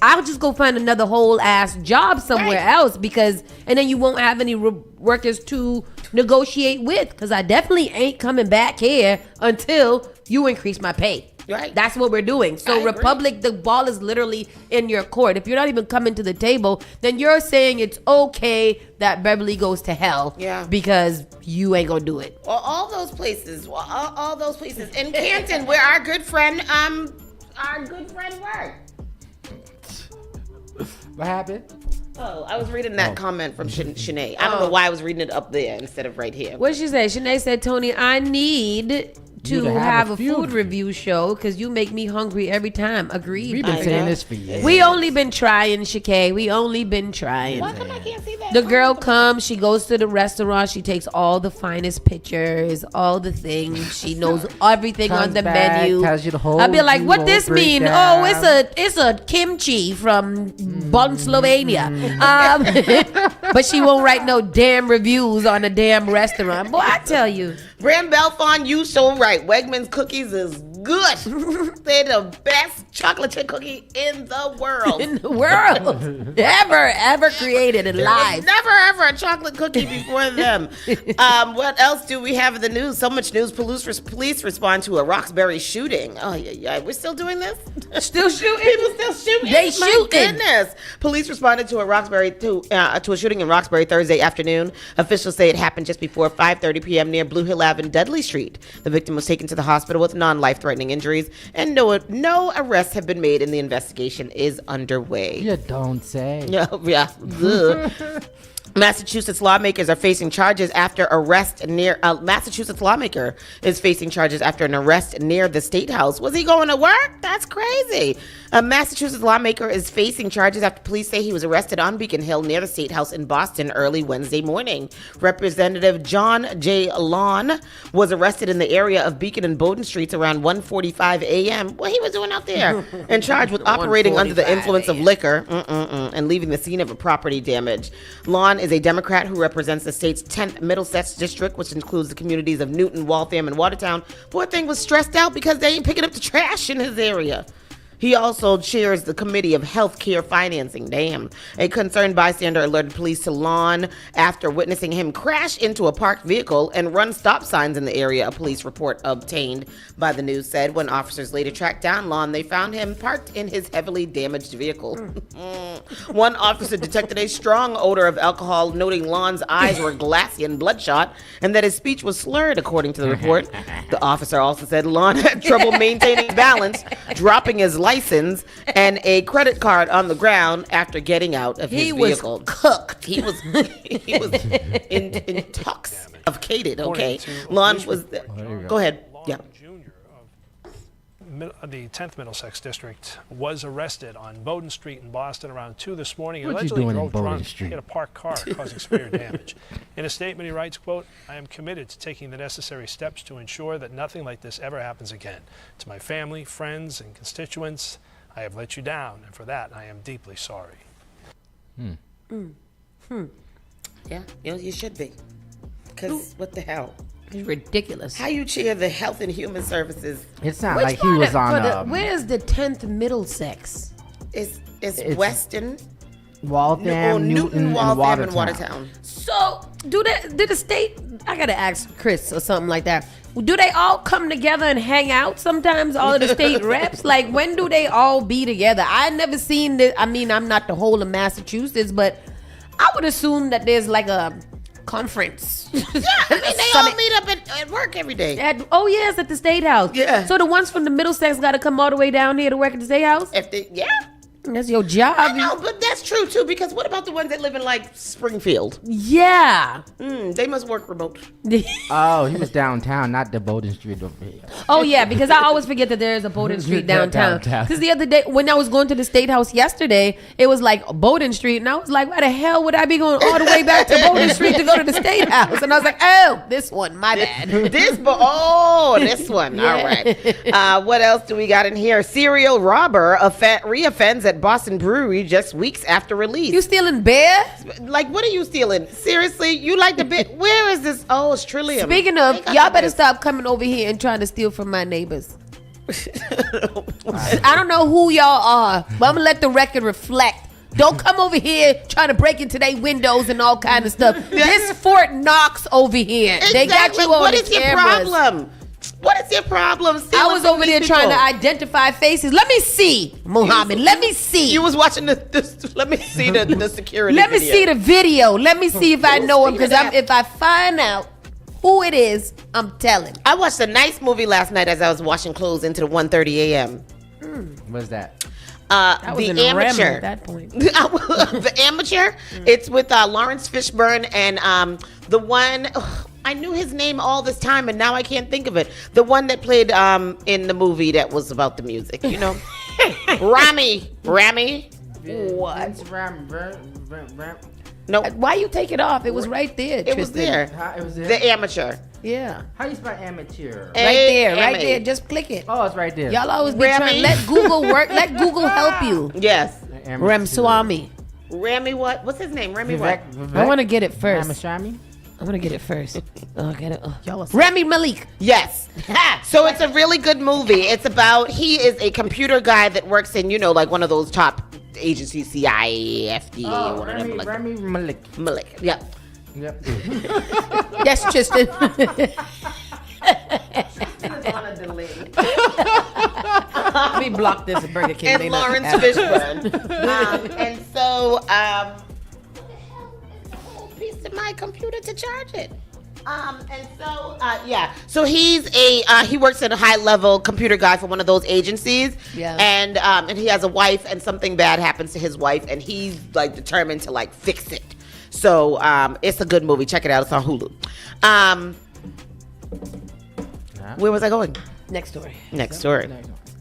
I'll just go find another whole ass job somewhere else and then you won't have any workers to negotiate with, because I definitely ain't coming back here until you increase my pay. Right. That's what we're doing. So Republic, the ball is literally in your court. If you're not even coming to the table, then you're saying it's okay that Beverly goes to hell. Yeah. Because you ain't gonna do it. Well, all those places in Canton, where our good friend worked. What happened? Oh, I was reading that comment from Shanae. I don't know why I was reading it up there instead of right here. What did she say? Shanae said, Tony, I need to have a food review show because you make me hungry every time. Agreed. We've been saying this for years. We only been trying, Shakay. We only been trying. Why come I can't see that? The girl comes, she goes to the restaurant, she takes all the finest pictures, all the things. She knows everything on the menu. Tells you the whole I'll be like, what this mean? breakdown. Oh, it's a kimchi from Bonn, Slovenia. But she won't write no damn reviews on a damn restaurant. Boy, I tell you. Graham Belfon, you so right. Wegmans cookies is good. They're the best chocolate chip cookie in the world. In the world. ever created in life. Never ever a chocolate cookie before them. What else do we have in the news? So much news. Police respond to a Roxbury shooting. Oh, yeah. We're still doing this? Still shooting? People still shooting? They My shooting. goodness. Police responded to a shooting in Roxbury Thursday afternoon. Officials say it happened just before 5:30 p.m. near Blue Hill Ave and Dudley Street. The victim was taken to the hospital with non-life-threatening injuries, and no arrests have been made, and the investigation is underway. You don't say. Yeah. Ugh. Massachusetts lawmakers are facing charges after arrest near. Massachusetts lawmaker is facing charges after an arrest near the State House. Was he going to work? That's crazy. A Massachusetts lawmaker is facing charges after police say he was arrested on Beacon Hill near the State House in Boston early Wednesday morning. Representative John J. Lawn was arrested in the area of Beacon and Bowdoin Streets around 1:45 a.m. What he was doing out there? And charged with operating under the influence of liquor and leaving the scene of a property damage. Lawn is a Democrat who represents the state's 10th Middlesex district, which includes the communities of Newton, Waltham, and Watertown. Poor thing was stressed out because they ain't picking up the trash in his area. He also chairs the Committee of Health Care Financing. Damn. A concerned bystander alerted police to Lawn after witnessing him crash into a parked vehicle and run stop signs in the area, a police report obtained by the news said. When officers later tracked down Lawn, they found him parked in his heavily damaged vehicle. One officer detected a strong odor of alcohol, noting Lawn's eyes were glassy and bloodshot and that his speech was slurred, according to the report. The officer also said Lawn had trouble maintaining balance, dropping his license and a credit card on the ground after getting out of his vehicle. He was cooked. He was intoxicated. Okay, Lawn was. Go ahead. Yeah. The 10th Middlesex District was arrested on Bowdoin Street in Boston around 2 this morning. He What you allegedly doing in drove Bowdoin drunk, Street? hit a parked car, causing severe damage. In a statement, he writes, quote, "I am committed to taking the necessary steps to ensure that nothing like this ever happens again. To my family, friends, and constituents, I have let you down, and for that, I am deeply sorry." Yeah, you should be. Because what the hell? It's ridiculous. How you chair the Health and Human Services? It's not like he was on where's the 10th Middlesex? It's Weston, Waltham, Newton, Waltham, and Watertown. So, did the state, I gotta ask Chris or something like that, do they all come together and hang out sometimes, all of the state reps? Like, when do they all be together? I never seen this. I mean, I'm not the whole of Massachusetts, but I would assume that there's like a conference. Yeah, I mean, they all meet up at work every day. Yes, at the State House. Yeah. So the ones from the Middlesex got to come all the way down here to work at the State House? Yeah. That's your job. I know, but that's true too, because what about the ones that live in like Springfield? Yeah. They must work remote. Oh, he was downtown, not the Bowdoin Street over here. Oh, yeah, because I always forget that there is a Bowdoin Street downtown. Because the other day, when I was going to the State House yesterday, it was like Bowdoin Street, and I was like, why the hell would I be going all the way back to Bowdoin Street to go to the State House? And I was like, oh, this one, my bad. This one. Yeah. All right. What else do we got in here? Serial robber reoffends at Boston Brewery just weeks after release. You stealing beer? Like, what are you stealing? Seriously? You like the bit? Where is this? Oh, it's Trillium. Speaking of, y'all better stop coming over here and trying to steal from my neighbors. I don't know who y'all are, but I'm going to let the record reflect. Don't come over here trying to break into their windows and all kind of stuff. This Fort Knox over here. Exactly. They got you on What the is your cameras. problem? What is your problem? I was over there trying to identify faces. Let me see, Muhammad. Let me see. You was watching the let me see the security Let me video. see the video. Let me see if I know him, because if I find out who it is, I'm telling. I watched a nice movie last night as I was washing clothes into the 1:30 a.m. What's that? I was The in a REM Amateur. at that point. The Amateur. It's with Lawrence Fishburne and the one. I knew his name all this time, and now I can't think of it. The one that played in the movie that was about the music, you know? Rami. What? No. Why you take it off? It was right there. It was there. It was there. The amateur. Yeah. How you spell amateur? Right there, right there. Just click it. Oh, it's right there. Y'all always be trying. Let Google work. Let Google help you. Yes. Ramswamy. Remy what? What's his name? Remy what? I want to get it first. Ramashami? I want to get it first. Oh, get it. Oh. Remy Malik. Yes. So it's a really good movie. It's about, he is a computer guy that works in, like one of those top agencies, CIA, FDA, or whatever. Remy Malik. Malik. Yep. Yep. Yes, Tristan. on a delay. Let me block this at Burger King. And Lawrence Fishburne. And so, piece of my computer to charge it. So he works at a high level computer guy for one of those agencies. Yeah. And he has a wife, and something bad happens to his wife, and he's like determined to like fix it. So it's a good movie. Check it out. It's on Hulu. Where was I going? Next story.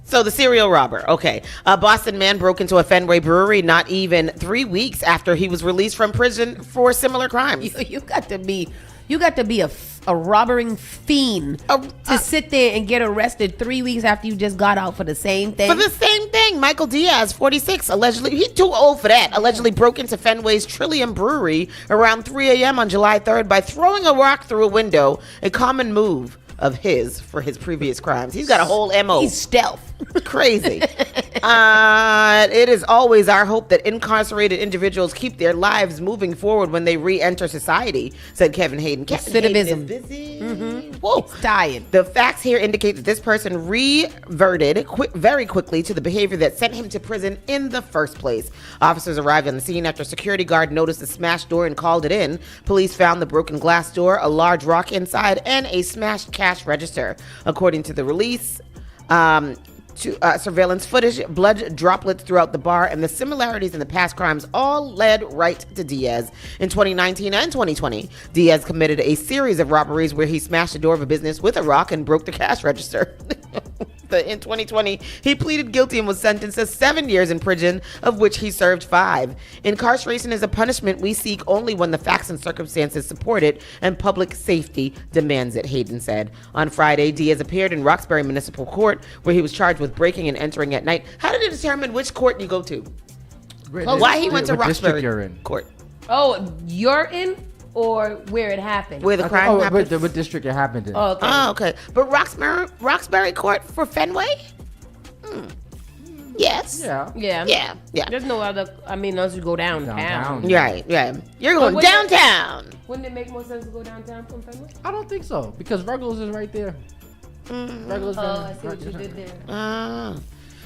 So the serial robber. Okay. A Boston man broke into a Fenway brewery not even 3 weeks after he was released from prison for similar crimes. You got to be a robbering fiend to sit there and get arrested 3 weeks after you just got out for the same thing. For the same thing, Michael Diaz, 46, allegedly, he's too old for that, allegedly broke into Fenway's Trillium Brewery around 3 a.m. on July 3rd by throwing a rock through a window, a common move of his for his previous crimes. He's got a whole MO. He's stealth. Crazy. It is always our hope that incarcerated individuals keep their lives moving forward when they re-enter society, said Kevin Hayden. Kevin Hayden is busy. Whoa. He's tired. The facts here indicate that this person reverted very quickly to the behavior that sent him to prison in the first place. Officers arrived on the scene after a security guard noticed the smashed door and called it in. Police found the broken glass door, a large rock inside, and a smashed cash register. According to the release, surveillance footage, blood droplets throughout the bar, and the similarities in the past crimes all led right to Diaz. In 2019 and 2020, Diaz committed a series of robberies where he smashed the door of a business with a rock and broke the cash register. In 2020, he pleaded guilty and was sentenced to 7 years in prison, of which he served 5. Incarceration is a punishment we seek only when the facts and circumstances support it and public safety demands it, Hayden said. On Friday, Diaz appeared in Roxbury Municipal Court, where he was charged with breaking and entering at night. How did it determine which court you go to? Why he went to Roxbury Court? Oh, you're in? Or where it happened? Where the crime happened? What district it happened in. Oh, okay. But Roxbury Court for Fenway? Yes. Yeah. There's no other, unless you go downtown. Right. You're going downtown. Wouldn't it make more sense to go downtown from Fenway? I don't think so, because Ruggles is right there. Ruggles. I see what you did there.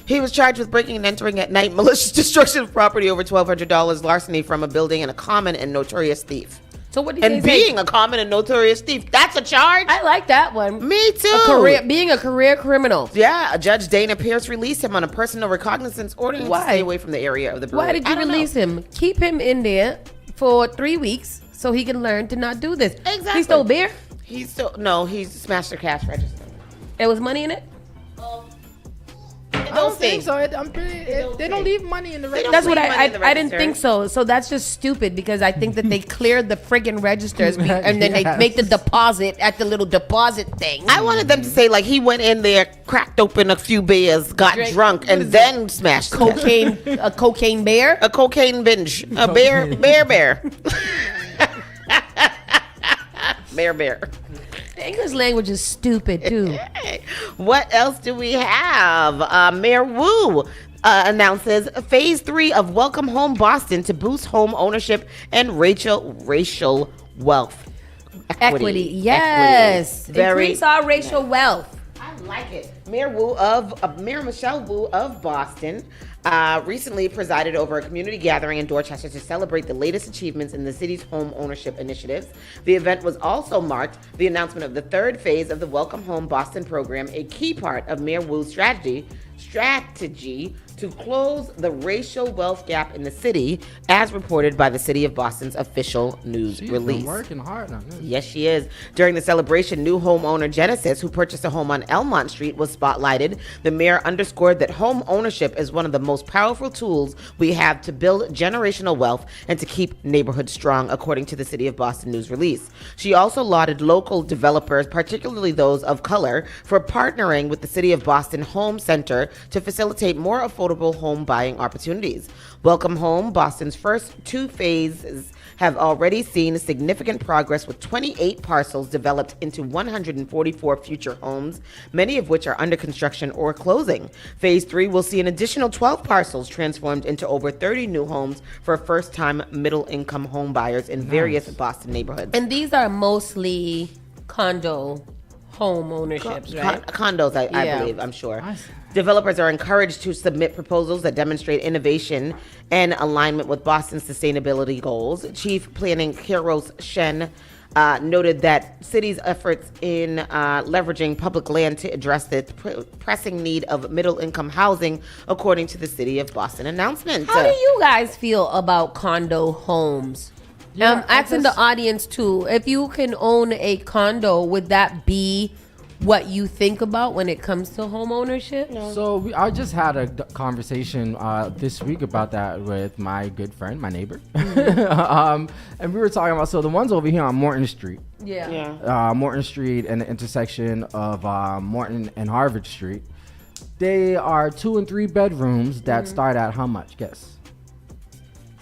He was charged with breaking and entering at night, malicious destruction of property over $1,200, larceny from a building, and a common and notorious thief. So what did and being a common and notorious thief, that's a charge? I like that one. Me too. Being a career criminal. Yeah, Judge Dana Pierce released him on a personal recognizance, ordering him to stay away from the area of the brewery. Why did you release him? Keep him in there for 3 weeks so he can learn to not do this. Exactly. He stole beer? He smashed the cash register. There was money in it? I don't think so. They don't leave money in the register. That's what I didn't think so. So that's just stupid, because I think that they cleared the friggin' registers and then they make the deposit at the little deposit thing. I wanted them to say like he went in there, cracked open a few beers, got drunk, and then smashed cocaine. A cocaine bear? A cocaine binge. A bear. Bear. Bear. The English language is stupid too. What else do we have? Mayor Wu announces phase 3 of Welcome Home Boston to boost home ownership and racial wealth. Equity. Yes. Increase our racial wealth. I like it. Mayor Michelle Wu of Boston recently presided over a community gathering in Dorchester to celebrate the latest achievements in the city's home ownership initiatives. The event was also marked the announcement of the 3rd phase of the Welcome Home Boston program, a key part of Mayor Wu's strategy to close the racial wealth gap in the city, as reported by the City of Boston's official news She's release. been working hard on this. Yes, she is. During the celebration, new homeowner Genesis, who purchased a home on Elmont Street, was spotlighted. The mayor underscored that home ownership is one of the most powerful tools we have to build generational wealth and to keep neighborhoods strong, according to the City of Boston news release. She also lauded local developers, particularly those of color, for partnering with the City of Boston Home Center to facilitate more affordable home buying opportunities. Welcome Home, Boston's first 2 phases, have already seen significant progress with 28 parcels developed into 144 future homes, many of which are under construction or closing. Phase 3 will see an additional 12 parcels transformed into over 30 new homes for first-time middle-income home buyers in various Boston neighborhoods. And these are mostly condo home ownerships, right? Condos, I believe, I'm sure. Developers are encouraged to submit proposals that demonstrate innovation and alignment with Boston's sustainability goals. Chief Planning Kairos Shen noted that city's efforts in leveraging public land to address the pressing need of middle-income housing, according to the City of Boston announcement. How do you guys feel about condo homes? Asking the audience too, if you can own a condo, would that be what you think about when it comes to home ownership? So I just had a conversation this week about that with my good friend, my neighbor. And we were talking about, so the ones over here on Morton Street. Morton Street and the intersection of Morton and Harvard Street. They are 2 and 3 bedrooms that start at how much? Guess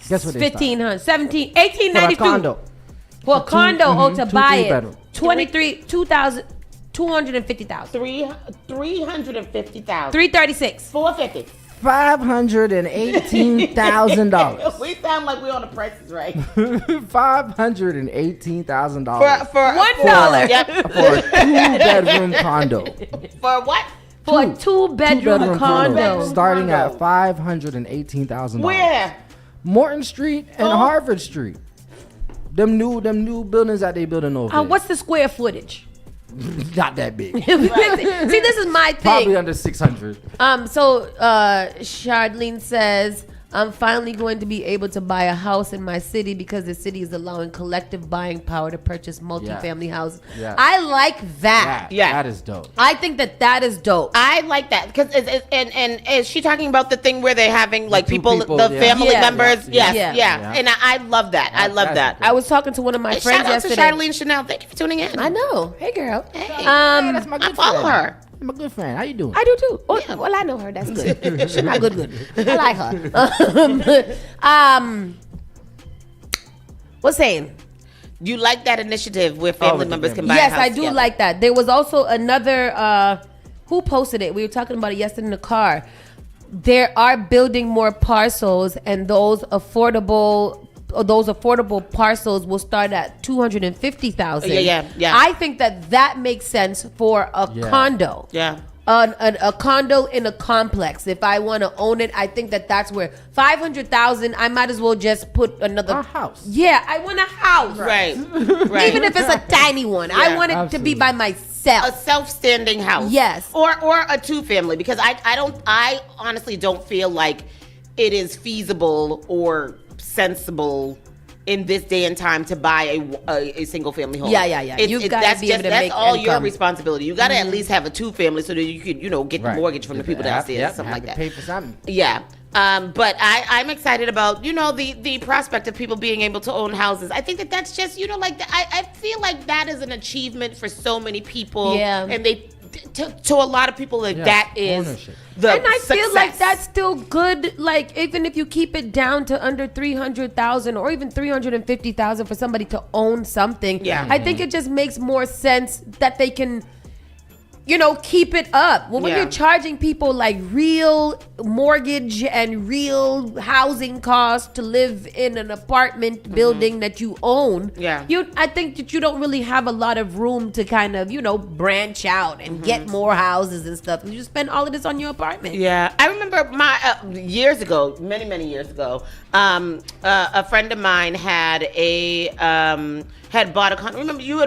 what they start? 1,500, 17, 1892. For a condo. For a condo, to buy it. Bedroom. 2,250,000. 350,000. 336. 450. $518,000. We sound like we're on the prices right. $518,000 for $1. Yep. for a 2-bedroom condo. For what? For a 2-bedroom condo. Starting at $518,000. Where? Morton Street and Harvard Street. Them new buildings that they building over there. What's the square footage? Not that big. See, this is my thing. Probably under 600. So Charlene says, I'm finally going to be able to buy a house in my city because the city is allowing collective buying power to purchase multifamily houses. Yeah. I like that. Yeah. That is dope. I think that is dope. I like that because and is she talking about the thing where they're having like people the yeah. family Yeah. members? Yeah. Yes, Yeah. and I love that. I love that. I was talking to one of my friends Shout out yesterday. to Charlene Chanel. Thank you for tuning in. I know. Hey, girl. Hey, that's my good I follow friend. her. My good friend. How you doing? I do too. Oh, well, I know her. That's good. She's not good. I like her. What's saying? You like that initiative where family members can buy a Yes, house I do together. like that. There was also another. Who posted it? We were talking about it yesterday in the car. There are building more parcels, and those affordable parcels will start at 250,000. Yeah. I think that makes sense for a condo. Yeah. A condo in a complex. If I want to own it, I think that's where 500,000. I might as well just put another house. Yeah, I want a house. Right. Even if it's a tiny one, I want it to be by myself. A self-standing house. Yes. Or a 2-family because I honestly don't feel like it is feasible or sensible in this day and time to buy a single family home. Yeah. You've got to be able to that's make all income. your responsibility. You got to at least have a 2-family so that you could, get the mortgage from the people downstairs, something like that. Pay for something. Yeah. But I'm excited about, the prospect of people being able to own houses. I think that's just, I feel like that is an achievement for so many people. Yeah. And to a lot of people, that is ownership. the And I feel like success. that's still good. Like, even if you keep it down to under 300,000 or even 350,000 for somebody to own something. Yeah. I think it just makes more sense that they can, keep it up. Well, when Yeah. you're charging people like real mortgage and real housing costs to live in an apartment building that you own, I think that you don't really have a lot of room to kind of, branch out and get more houses and stuff. And you just spend all of this on your apartment. Yeah, I remember years ago, many years ago, a friend of mine had had bought a condo. Remember, you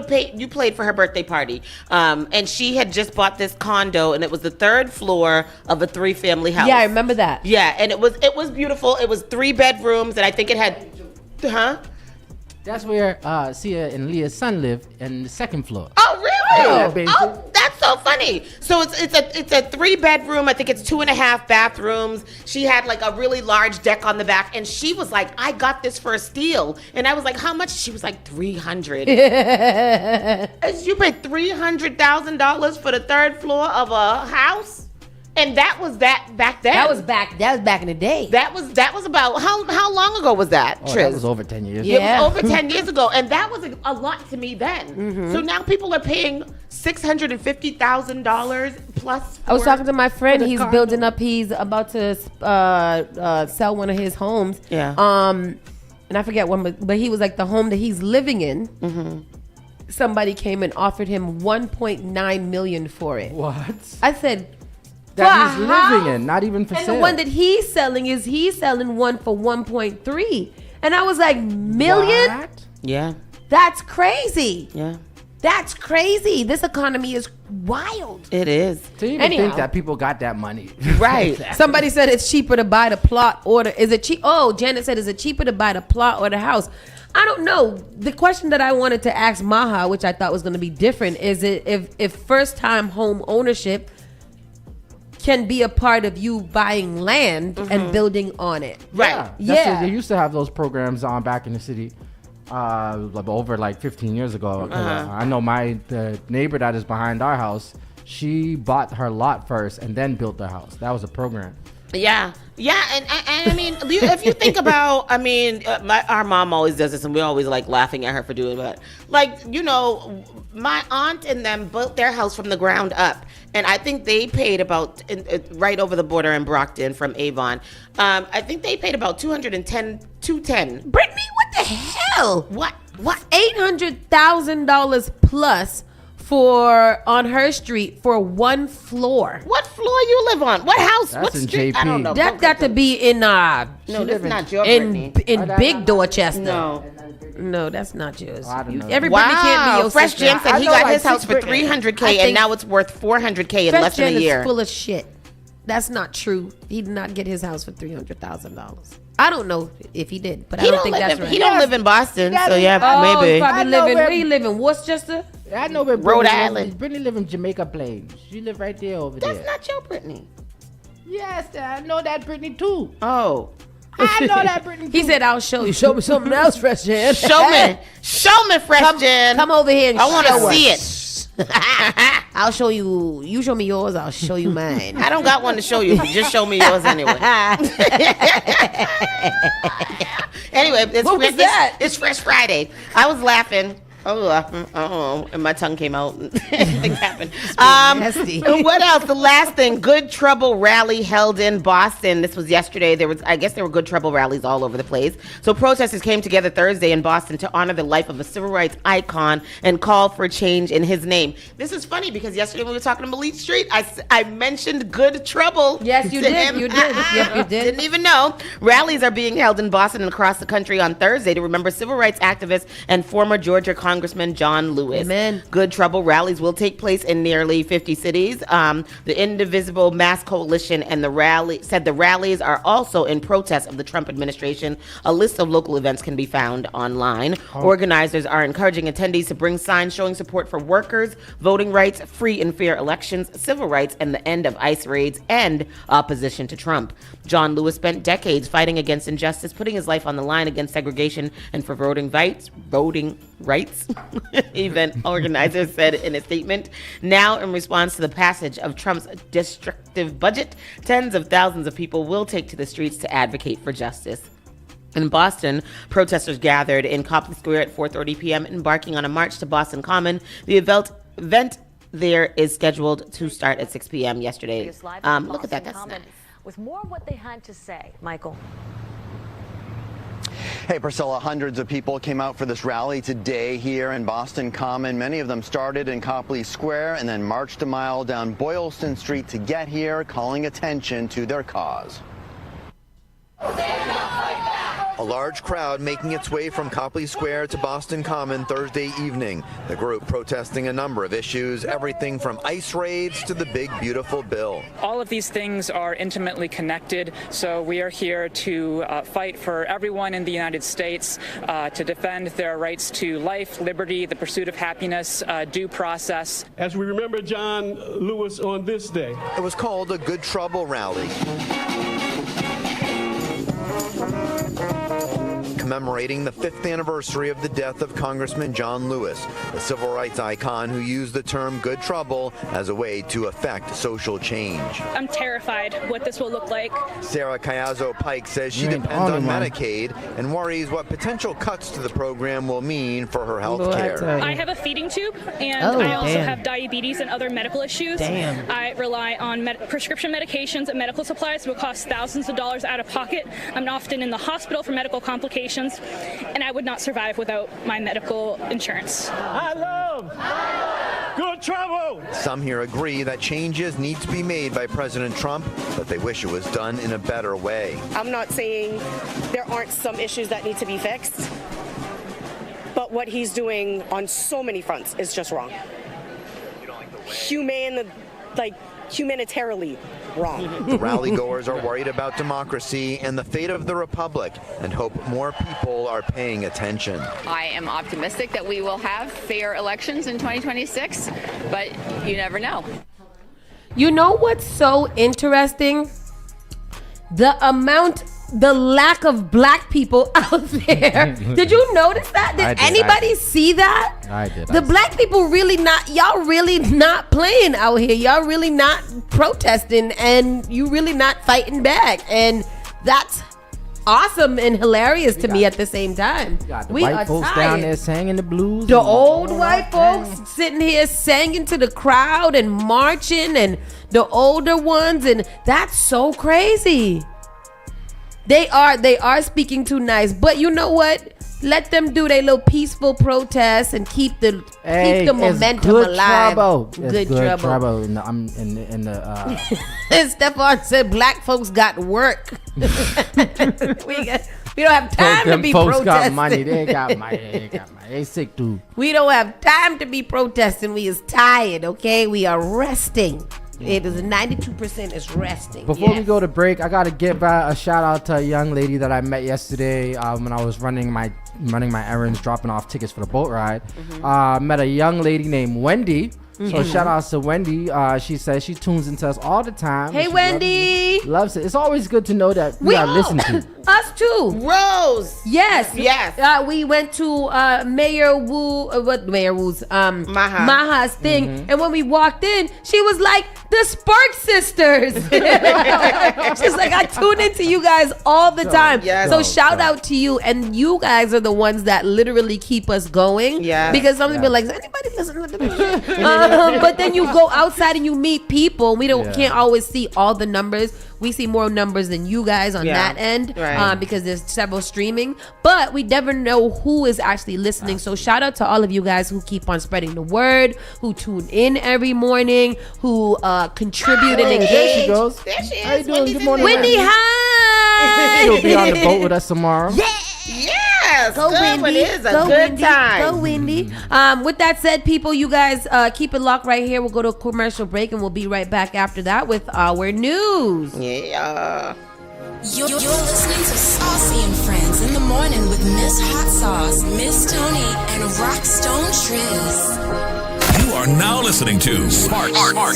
played for her birthday party, and she had just just bought this condo, and it was the 3rd floor of a 3-family house. Yeah, I remember that. Yeah, and it was beautiful. It was 3 bedrooms, and I think it had, That's where Sia and Leah's son live in the 2nd floor. Oh, really? Yeah, Oh, that's so funny. So it's a 3-bedroom. I think it's 2.5 bathrooms. She had like a really large deck on the back, and she was like, "I got this for a steal." And I was like, "How much?" She was like, $300. And you paid $300,000 for the 3rd floor of a house. And that was that back then. That was back in the day. That was about how long ago was that, Triz? That was over 10 years. Yeah. It was over 10 years ago, and that was a lot to me then. Mm-hmm. So now people are paying $650,000 plus. I was talking to my friend. He's building up. He's about to sell one of his homes. Yeah. And I forget one, but he was like the home that he's living in. Mm-hmm. Somebody came and offered him $1.9 million for it. What? I said. That he's living in, not even for sale. sale. And the one that he's selling one for 1.3, and I was like, million? What? Yeah. That's crazy. Yeah. That's crazy. This economy is wild. It is. To even think that people got that money. Right. Somebody said it's cheaper to buy the plot or is it cheap? Oh, Janet said, is it cheaper to buy the plot or the house? I don't know. The question that I wanted to ask Maha, which I thought was going to be different, is it if first time home ownership can be a part of you buying land and building on it. Right. Yeah. They used to have those programs on back in the city over like 15 years ago. I know the neighbor that is behind our house, she bought her lot first and then built the house. That was a program. Yeah. Yeah, and I mean, if you think about, I mean, our mom always does this, and we're always like laughing at her for doing that. Like, you know, my aunt and them built their house from the ground up, and I think they paid about right over the border in Brockton from Avon. I think they paid about $210. Brittany, what the hell? What? $800,000 plus for on her street for 1 floor. What floor you live on? What house? That's what in street? JP. I don't know. That got to be in no, that's not your Brittany. in Big Dorchester. No, that's not yours. I don't know. Everybody can't be your Fresh sister. Jen said he got his house for Brittany. $300K, and now it's worth $400K in Fresh less than Jen a year. is full of shit. That's not true. He did not get his house for $300,000. I don't know if he did, but I don't think that's right. He don't live in Boston, so yeah, Oh, maybe. he's probably living. Where you living? Worcester? I know where Rhode Island. Brittany live in Jamaica Plains. She live right there over there. That's not your Brittany. Yes, I know that Brittany too. Oh. I know that Brittany too. He said, "I'll show you. Show me something else, Fresh Jen. Show me, Fresh Jen. Come over here and I want to show see us. it. I'll show you. You show me yours. I'll show you mine. I don't got one to show you. Just show me yours anyway. Anyway, it's Fresh Friday. I was laughing. And my tongue came out. Things happened. What else? The last thing, Good Trouble rally held in Boston. This was yesterday. I guess there were Good Trouble rallies all over the place. So protesters came together Thursday in Boston to honor the life of a civil rights icon and call for change in his name. This is funny because yesterday when we were talking to Malik Street, I mentioned Good Trouble. Yes, you did. You did. Yep, you did. Didn't even know. Rallies are being held in Boston and across the country on Thursday to remember civil rights activist and former Georgia Congressman John Lewis. Amen. Good Trouble rallies will take place in nearly 50 cities. The Indivisible Mass Coalition and the rallies are also in protest of the Trump administration. A list of local events can be found online. Organizers are encouraging attendees to bring signs showing support for workers, voting rights, free and fair elections, civil rights, and the end of ICE raids and opposition to Trump. John Lewis spent decades fighting against injustice, putting his life on the line against segregation and for voting rights. Event organizers said in a statement. Now, in response to the passage of Trump's destructive budget, tens of thousands of people will take to the streets to advocate for justice. In Boston, protesters gathered in Copley Square at 4:30 p.m., embarking on a march to Boston Common. The event there is scheduled to start at 6 p.m. yesterday. Look at that. That's nice. With more of what they had to say, Michael. Hey, Priscilla, hundreds of people came out for this rally today here in Boston Common. Many of them started in Copley Square and then marched a mile down Boylston Street to get here, calling attention to their cause. A large crowd making its way from Copley Square to Boston Common Thursday evening. The group protesting a number of issues, everything from ICE raids to the big, beautiful bill. All of these things are intimately connected, so we are here to fight for everyone in the United States to defend their rights to life, liberty, the pursuit of happiness, due process. As we remember John Lewis on this day. It was called a Good Trouble rally, commemorating the 5th anniversary of the death of Congressman John Lewis, the civil rights icon who used the term good trouble as a way to effect social change. I'm terrified what this will look like. Sarah Cayazzo-Pike says she depends on Medicaid and worries what potential cuts to the program will mean for her health care. I have a feeding tube, and I also have diabetes and other medical issues. I rely on prescription medications and medical supplies that will cost thousands of dollars out of pocket. I'm often in the hospital for medical complications, and I would not survive without my medical insurance. I love good trouble. Some here agree that changes need to be made by President Trump, but they wish it was done in a better way. I'm not saying there aren't some issues that need to be fixed, but what he's doing on so many fronts is just wrong. Humanitarily wrong. The rally goers are worried about democracy and the fate of the republic and hope more people are paying attention. I am optimistic that we will have fair elections in 2026, but you never know. You know what's so interesting? The lack of black people out there. Did you notice that? Did anybody see that? I did. The black people y'all really not playing out here. Y'all really not protesting, and you really not fighting back. And that's awesome and hilarious to me at the same time. We white folks down there singing the blues. The old white folks sitting here singing to the crowd and marching, and the older ones, and that's so crazy. They are speaking too nice, but you know what? Let them do their little peaceful protests and keep the momentum alive. Good trouble. Stephon said black folks got work. we don't have time to be folks protesting. Got money. They ain't got money. They sick too. We don't have time to be protesting. We is tired, okay? We are resting. It is 92% is resting. Before we go to break, I gotta give a shout out to a young lady that I met yesterday when I was running my errands, dropping off tickets for the boat ride. Met a young lady named Wendy. So shout out to Wendy. She says she tunes into us all the time. Hey, Wendy. Loves it. It's always good to know that we are listened to. Us too. Rose. Yes. Yes. We went to Mayor Wu's Maha's thing, and when we walked in, she was like, the Spark Sisters. She's like, I tune into you guys all the time. So shout out to you, and you guys are the ones that literally keep us going. Yeah. Because some people be like, does anybody listen to this? But then you go outside and you meet people. We can't always see all the numbers. We see more numbers than you guys on that end, because there's several streaming. But we never know who is actually listening. So shout out to all of you guys who keep on spreading the word, who tune in every morning, who contribute and engage. There she goes. There she is. How you doing? Good morning, Wendy, hi. She'll be on the boat with us tomorrow. Yes. Go Wendy. It is a Go good Wendy. time. Go Wendy. With that said, people, you guys keep it locked right here. We'll go to a commercial break, and we'll be right back after that with our news. Yeah. You're listening to Saucy and Friends in the morning with Miss Hot Sauce, Miss Tony, and Rockstone Triz. You are now listening to Spark FM.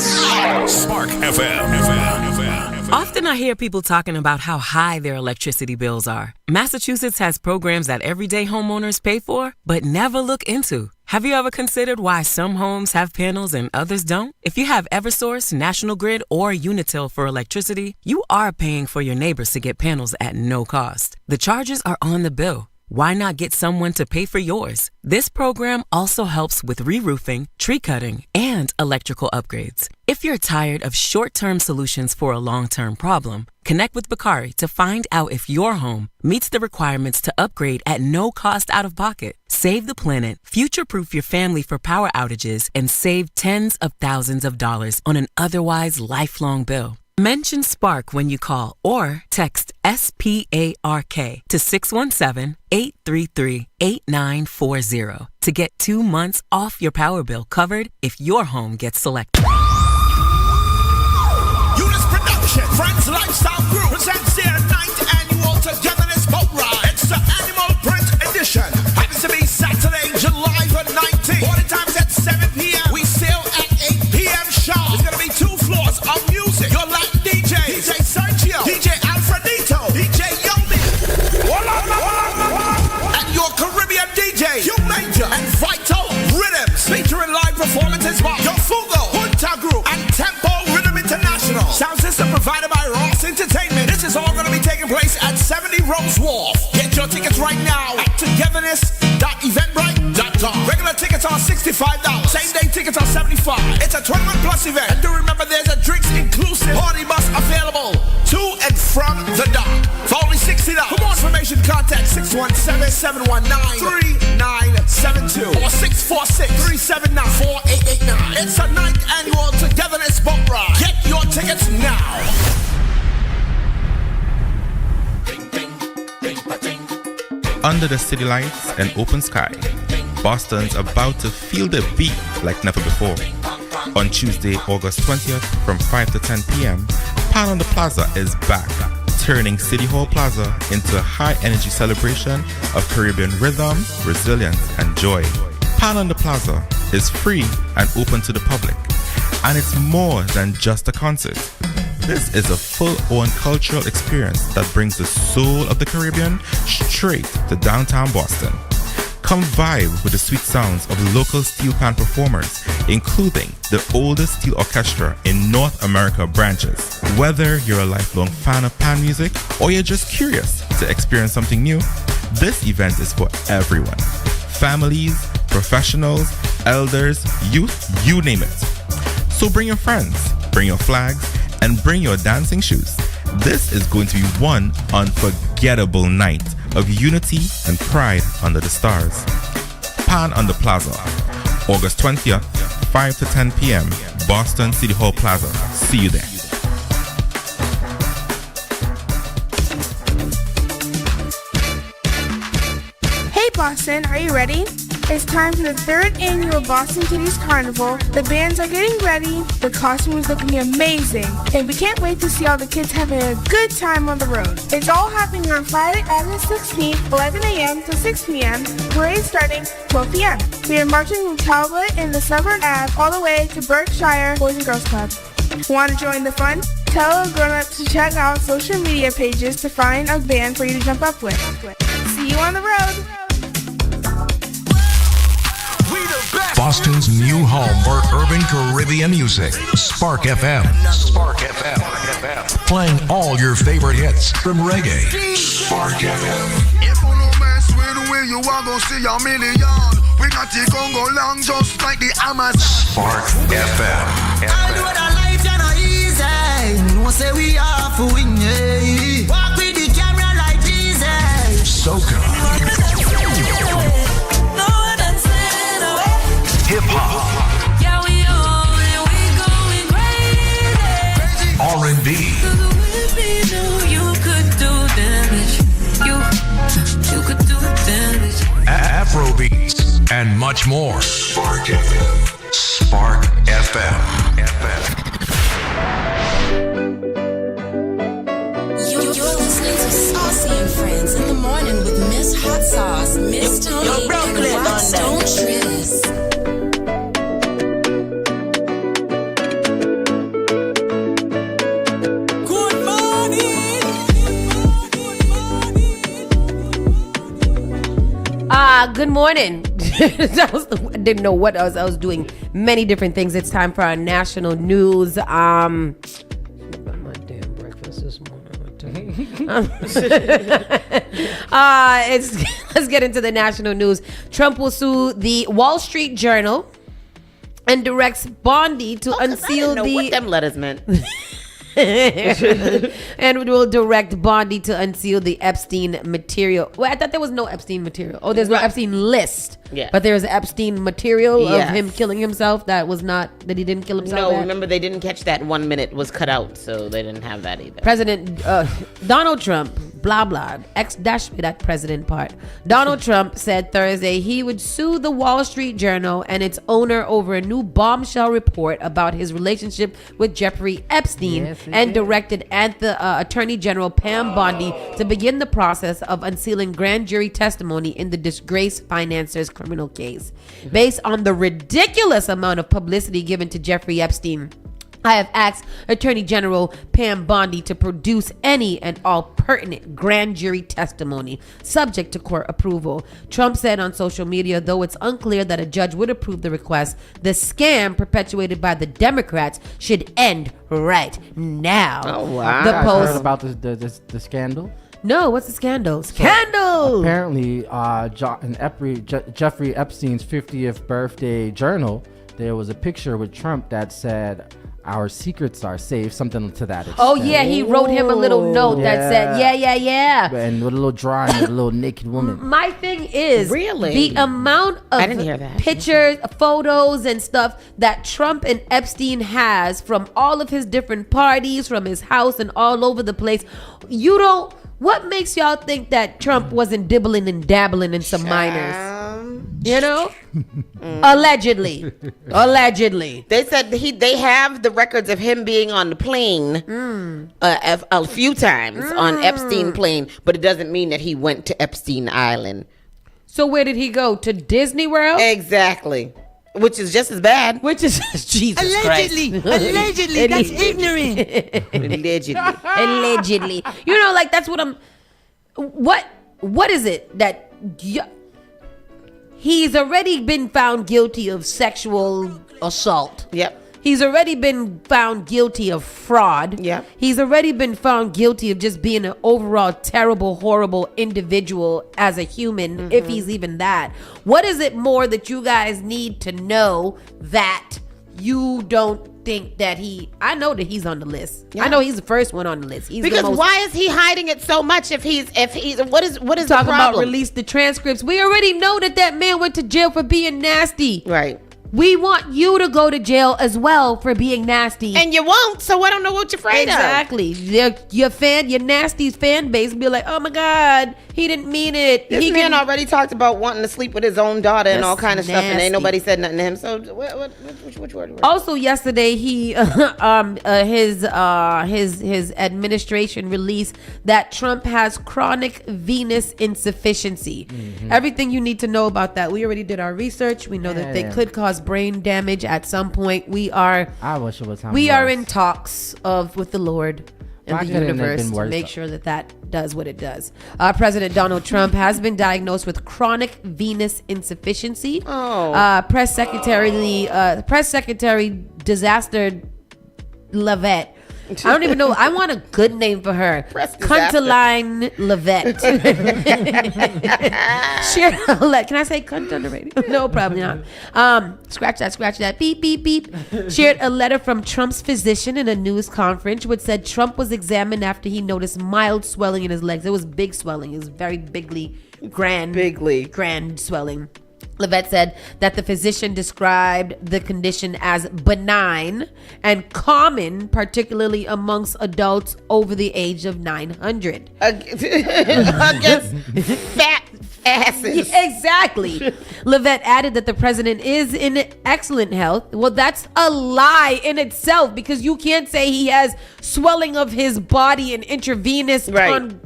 Often I hear people talking about how high their electricity bills are. Massachusetts has programs that everyday homeowners pay for, but never look into. Have you ever considered why some homes have panels and others don't? If you have Eversource, National Grid, or Unitil for electricity, you are paying for your neighbors to get panels at no cost. The charges are on the bill. Why not get someone to pay for yours? This program also helps with re-roofing, tree cutting, and electrical upgrades. If you're tired of short-term solutions for a long-term problem, connect with Bakari to find out if your home meets the requirements to upgrade at no cost out of pocket. Save the planet, future-proof your family for power outages, and save tens of thousands of dollars on an otherwise lifelong bill. Mention Spark when you call or text SPARK to 617-833-8940 to get 2 months off your power bill covered if your home gets selected. Eunice Production, Friends Lifestyle Group presents their 9th annual Togetherness Boat Ride. It's the Animal Print Edition. Happens to be Saturday, July the 19th. Boarding times at 7 p.m. We sail at 8 p.m. sharp. There's going to be 2 floors of music. Your Latin DJ, DJ Sergio, DJ Alfredito, DJ Yomi, and your Caribbean DJ, Hugh Major, and Vital Rhythms. Featuring live performances by Your Fugo, Junta Group, and Tempo Rhythm International. Sound system provided by Ross Entertainment. This is all going to be taking place at 70 Rose Wharf. Get your tickets right now at togetherness.eventbrite.com. Regular tickets are $65. Same day tickets are $75. It's a 21+ event. And do remember there's a drinks inclusive party bus available to and from the dock for only $60. For more information, contact 617-719-3972 or 646-379-4889. It's a 9th annual Togetherness Boat Ride. Get your tickets now. Under the city lights and open sky, Boston's about to feel the beat like never before. On Tuesday, August 20th, from 5 to 10 p.m., Pan on the Plaza is back, turning City Hall Plaza into a high-energy celebration of Caribbean rhythm, resilience, and joy. Pan on the Plaza is free and open to the public, and it's more than just a concert. This is a full-on cultural experience that brings the soul of the Caribbean straight to downtown Boston. Come vibe with the sweet sounds of local steel pan performers, including the oldest steel orchestra in North America branches. Whether you're a lifelong fan of pan music or you're just curious to experience something new, this event is for everyone. Families, professionals, elders, youth, you name it. So bring your friends, bring your flags, and bring your dancing shoes. This is going to be one unforgettable night of unity and pride under the stars. Pan on the Plaza, August 20th, 5 to 10 p.m., Boston City Hall Plaza. See you there. Hey Boston, are you ready? It's time for the 3rd annual Boston Kitties Carnival. The bands are getting ready, the costume is looking amazing, and we can't wait to see all the kids having a good time on the road. It's all happening on Friday, August 16th, 11 a.m. to 6 p.m., parade starting 12 p.m. We are marching from Talbot and the Suburban Ave all the way to Berkshire Boys and Girls Club. Want to join the fun? Tell a grown-up to check out social media pages to find a band for you to jump up with. See you on the road! Boston's new home for urban Caribbean music, Spark FM. Spark FM. Playing all your favorite hits from reggae. Spark FM. If you know mess with the way you are gonna see a million. We got the Congo long just like the Amazon. Spark FM. I know that life is not easy. No say we are for win. Walk with the camera like Jesus. Soca. Hip hop. Yeah, we on and we going crazy. R&B. You could do damage. You could do damage. Afrobeats and much more. Spark FM. Spark FM. You're listening to Saucy and Friends in the morning with Miss Hot Sauce, Miss Tony, and Rock Stone Triz. Good morning. I didn't know what I was doing. Many different things. It's time for our national news. My damn breakfast this morning. Let's get into the national news. Trump will sue the Wall Street Journal and directs Bondi to unseal the. What them letters meant. and will direct Bondi to unseal the Epstein material. Well, I thought there was no Epstein material. Oh, there's no Epstein list. Yeah. But there's Epstein material of him killing himself that he didn't kill himself. No, remember they didn't catch that 1 minute was cut out, so they didn't have that either. President Donald Trump, blah, blah, dash me that president part. Donald Trump said Thursday he would sue the Wall Street Journal and its owner over a new bombshell report about his relationship with Jeffrey Epstein, and directed Attorney General Pam Bondi to begin the process of unsealing grand jury testimony in the disgraced financier's criminal case. Based on the ridiculous amount of publicity given to Jeffrey Epstein, I have asked Attorney General Pam Bondi to produce any and all pertinent grand jury testimony subject to court approval. Trump said on social media, though it's unclear that a judge would approve the request, the scam perpetuated by the Democrats should end right now. Oh, wow. The You guys Post. heard about the scandal? No, what's the scandal? Scandal! Apparently, Jeffrey Epstein's 50th birthday journal, there was a picture with Trump that said, "Our secrets are safe," something to that extent. Oh, yeah, he wrote him a little note that said, yeah. And with a little drawing of a little naked woman. My thing is, really, the amount of I didn't hear that. pictures, photos, and stuff that Trump and Epstein has from all of his different parties, from his house and all over the place. What makes y'all think that Trump wasn't dibbling and dabbling in some minors? You know? Allegedly. They said they have the records of him being on the plane a few times on Epstein plane, but it doesn't mean that he went to Epstein Island. So where did he go? To Disney World? Exactly. Which is just as bad. Which is Jesus Allegedly. Christ. Allegedly. That's ignorant. Allegedly. You know, like that's what I'm. What is it that he's already been found guilty of sexual assault? Yep. He's already been found guilty of fraud. Yep. He's already been found guilty of just being an overall terrible, horrible individual as a human, if he's even that. What is it more that you guys need to know that you don't think that I know that he's on the list. Yeah. I know he's the first one on the list. Because why is he hiding it so much if he's what is the problem? Talking about release the transcripts. We already know that man went to jail for being nasty. Right. We want you to go to jail as well for being nasty. And you won't, so I don't know what you're afraid of. Exactly. Your nasty's fan base will be like, oh my God, he didn't mean it. This man already talked about wanting to sleep with his own daughter and all kind of stuff, and ain't nobody said nothing to him. So which word? Also yesterday, his administration released that Trump has chronic venous insufficiency. Everything you need to know about that. We already did our research. We know that they could cause brain damage at some point. I wish it was. We are in talks with the Lord and the universe to make sure that does what it does. President Donald Trump has been diagnosed with chronic venous insufficiency. Press Secretary Disaster Levette. I don't even know. I want a good name for her. Cuntaline Levette. Can I say cunt on the radio? No, probably not. Scratch that. Beep, beep, beep. Shared a letter from Trump's physician in a news conference, which said Trump was examined after he noticed mild swelling in his legs. It was big swelling. It was very grand swelling. Levette said that the physician described the condition as benign and common, particularly amongst adults over the age of 900. Against fat asses. Exactly. Levette added that the president is in excellent health. Well, that's a lie in itself, because you can't say he has swelling of his body and intravenous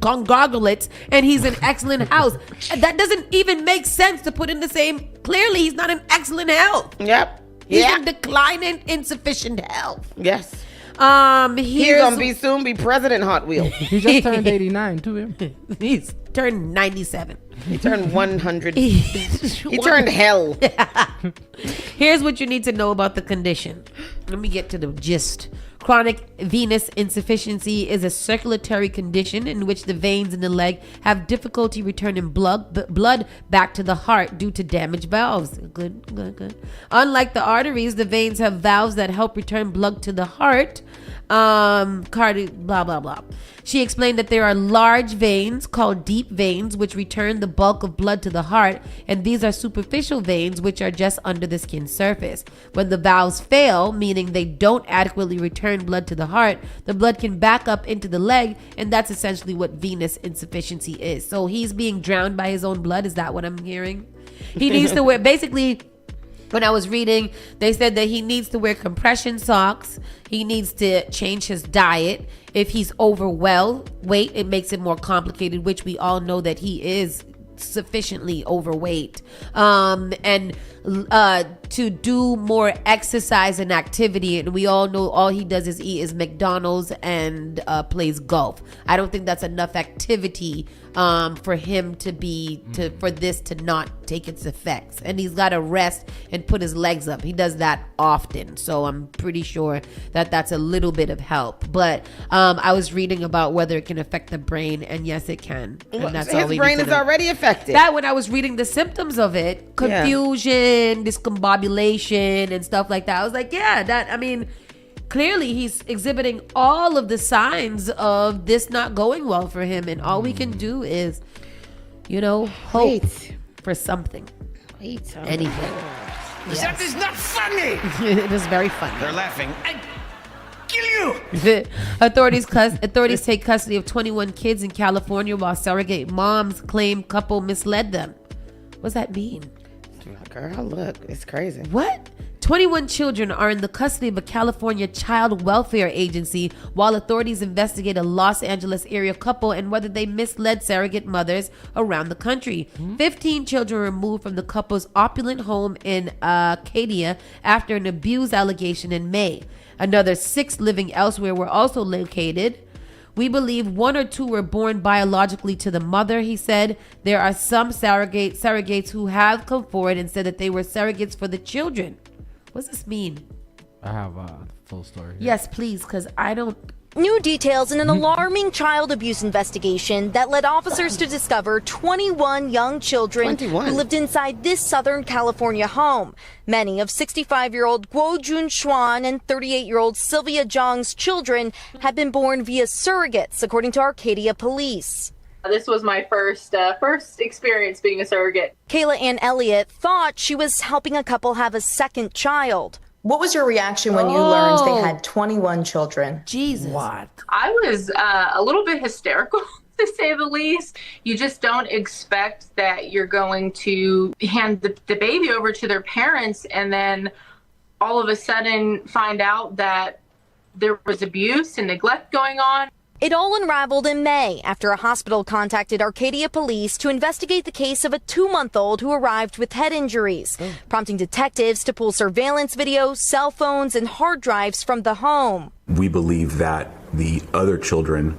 conglomerates and he's in excellent health. That doesn't even make sense to put in the same. Clearly, he's not in excellent health. Yep. He's in declining, insufficient health. Yes. He's gonna soon be President Hot Wheels. He just turned 89 too. He's turned 97. He turned 100. He turned hell. Here's what you need to know about the condition. Let me get to the gist. Chronic venous insufficiency is a circulatory condition in which the veins in the leg have difficulty returning blood back to the heart due to damaged valves. Good. Unlike the arteries, the veins have valves that help return blood to the heart. Blah blah blah. She explained that there are large veins called deep veins which return the bulk of blood to the heart, and these are superficial veins which are just under the skin surface. When the valves fail, meaning they don't adequately return blood to the heart, the blood can back up into the leg, and that's essentially what venous insufficiency is. So he's being drowned by his own blood. Is that what I'm hearing? He needs to wear, basically, when I was reading, they said that he needs to wear compression socks. He needs to change his diet. If he's overweight, it makes it more complicated, which we all know that he is sufficiently overweight. And to do more exercise and activity, and we all know all he does is eat is McDonald's and plays golf. I don't think that's enough activity for him for this to not take its effects. And he's got to rest and put his legs up. He does that often, so I'm pretty sure that that's a little bit of help. But I was reading about whether it can affect the brain, and yes, it can. And that's all his brain is already affected. That when I was reading the symptoms of it, confusion, discombobulation, and stuff like that, I was like, clearly he's exhibiting all of the signs of this not going well for him, and all we can do is, hope for something. Anything. That is not funny. It is very funny. They're laughing. I kill you. Authorities take custody of 21 kids in California while surrogate moms claim couple misled them. What's that mean? Girl, look, it's crazy. What? 21 children are in the custody of a California child welfare agency while authorities investigate a Los Angeles area couple and whether they misled surrogate mothers around the country. 15 children were removed from the couple's opulent home in Arcadia after an abuse allegation in May. Another 6 living elsewhere were also located. We believe 1 or 2 were born biologically to the mother, he said. There are some surrogates who have come forward and said that they were surrogates for the children. What's this mean? I have a full story here. Yes, please, because I don't... New details in an alarming child abuse investigation that led officers to discover 21 young children who lived inside this Southern California home. Many of 65-year-old Guo Jun Xuan and 38-year-old Sylvia Zhang's children had been born via surrogates, according to Arcadia police. This was my first experience being a surrogate. Kayla Ann Elliott thought she was helping a couple have a second child. What was your reaction when you learned they had 21 children? Jesus. What? I was a little bit hysterical, to say the least. You just don't expect that you're going to hand the baby over to their parents and then all of a sudden find out that there was abuse and neglect going on. It all unraveled in May after a hospital contacted Arcadia police to investigate the case of a 2-month-old who arrived with head injuries, prompting detectives to pull surveillance video, cell phones, and hard drives from the home. We believe that the other children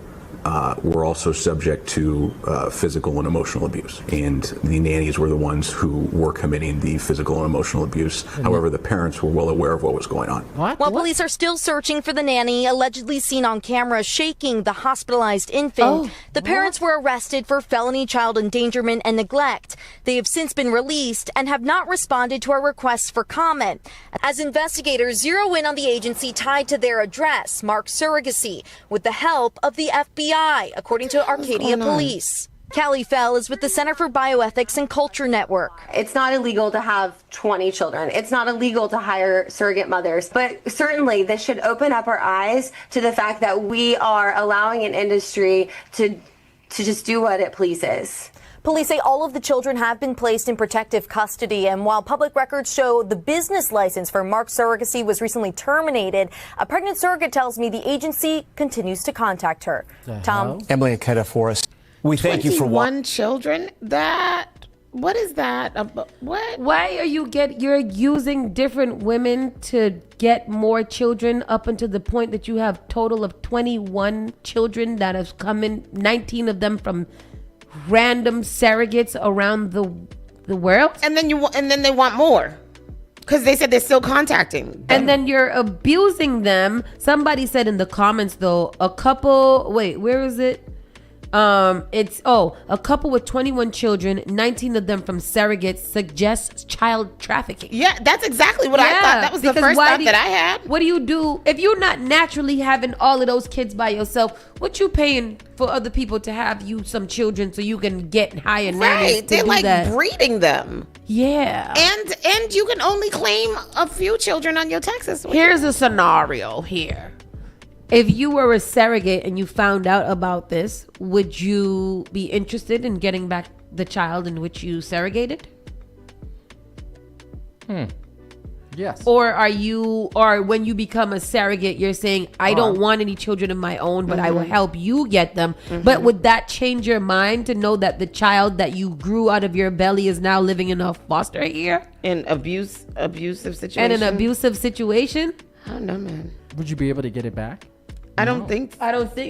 were also subject to physical and emotional abuse. And the nannies were the ones who were committing the physical and emotional abuse. However, the parents were well aware of what was going on. While police are still searching for the nanny, allegedly seen on camera shaking the hospitalized infant, the parents were arrested for felony child endangerment and neglect. They have since been released and have not responded to our requests for comment, as investigators zero in on the agency tied to their address, marked surrogacy, with the help of the FBI, according to Arcadia Police. Callie Fell is with the Center for Bioethics and Culture Network. It's not illegal to have 20 children. It's not illegal to hire surrogate mothers. But certainly this should open up our eyes to the fact that we are allowing an industry to just do what it pleases. Police say all of the children have been placed in protective custody, and while public records show the business license for Mark's surrogacy was recently terminated, a pregnant surrogate tells me the agency continues to contact her. Tom? Emily Aketa for us. We thank you for 21 children? What is that? What? Why are you're using different women to get more children up until the point that you have total of 21 children that have come in, 19 of them from random surrogates around the world? And then they want more. Because they said they're still contacting them. And then you're abusing them. Somebody said in the comments, though, a couple... Wait, where is it? It's a couple with 21 children, 19 of them from surrogates, suggests child trafficking. Yeah, that's exactly what I thought. That was the first thought that I had. What do you do if you're not naturally having all of those kids by yourself? What you paying for other people to have you some children so you can get higher nannies? Right, they're like breeding them. Yeah, and you can only claim a few children on your taxes. Here's a scenario here. If you were a surrogate and you found out about this, would you be interested in getting back the child in which you surrogated? Yes. Or when you become a surrogate, you're saying, I don't want any children of my own, but I will help you get them. But would that change your mind to know that the child that you grew out of your belly is now living in a foster here? In abusive situation? And an abusive situation? I don't know, man. Would you be able to get it back? I don't think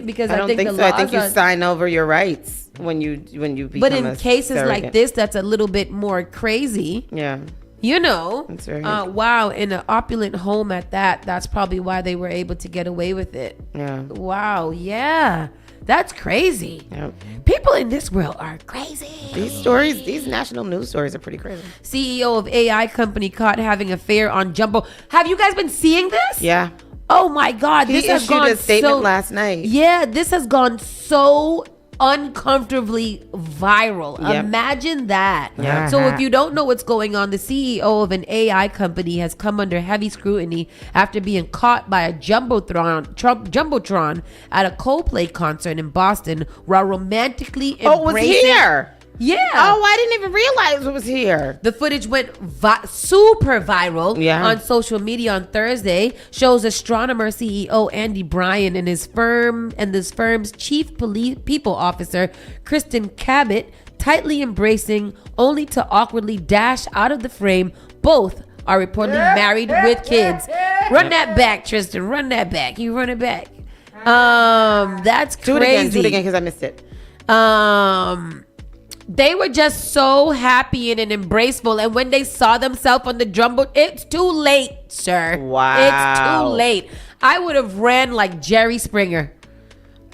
because I think the so. I think laws you sign over your rights when you become But in a cases surrogate. like this, that's a little bit more crazy. Yeah. You know, That's right. Wow, in an opulent home at that, that's probably why they were able to get away with it. Yeah. Wow, yeah. That's crazy. Yep. People in this world are crazy. These national news stories are pretty crazy. CEO of AI company caught having affair on Jumbo. Have you guys been seeing this? Yeah. Oh my God, He this has issued gone a statement last night. Yeah, this has gone so uncomfortably viral. Yep. Imagine that. Yeah. So if you don't know what's going on, the CEO of an AI company has come under heavy scrutiny after being caught by a jumbotron at a Coldplay concert in Boston while romantically embracing... Oh, it was here. Yeah. Oh, I didn't even realize it was here. The footage went super viral on social media on Thursday. Shows astronomer CEO Andy Bryan and this firm's chief people officer Kristen Cabot tightly embracing, only to awkwardly dash out of the frame. Both are reportedly married with kids. Run that back, Tristan. Run that back. You run it back. That's crazy. Do it again because I missed it. They were just so happy and embraceful, and when they saw themselves on the jumbo, it's too late, sir. Wow. It's too late. I would have ran like Jerry Springer.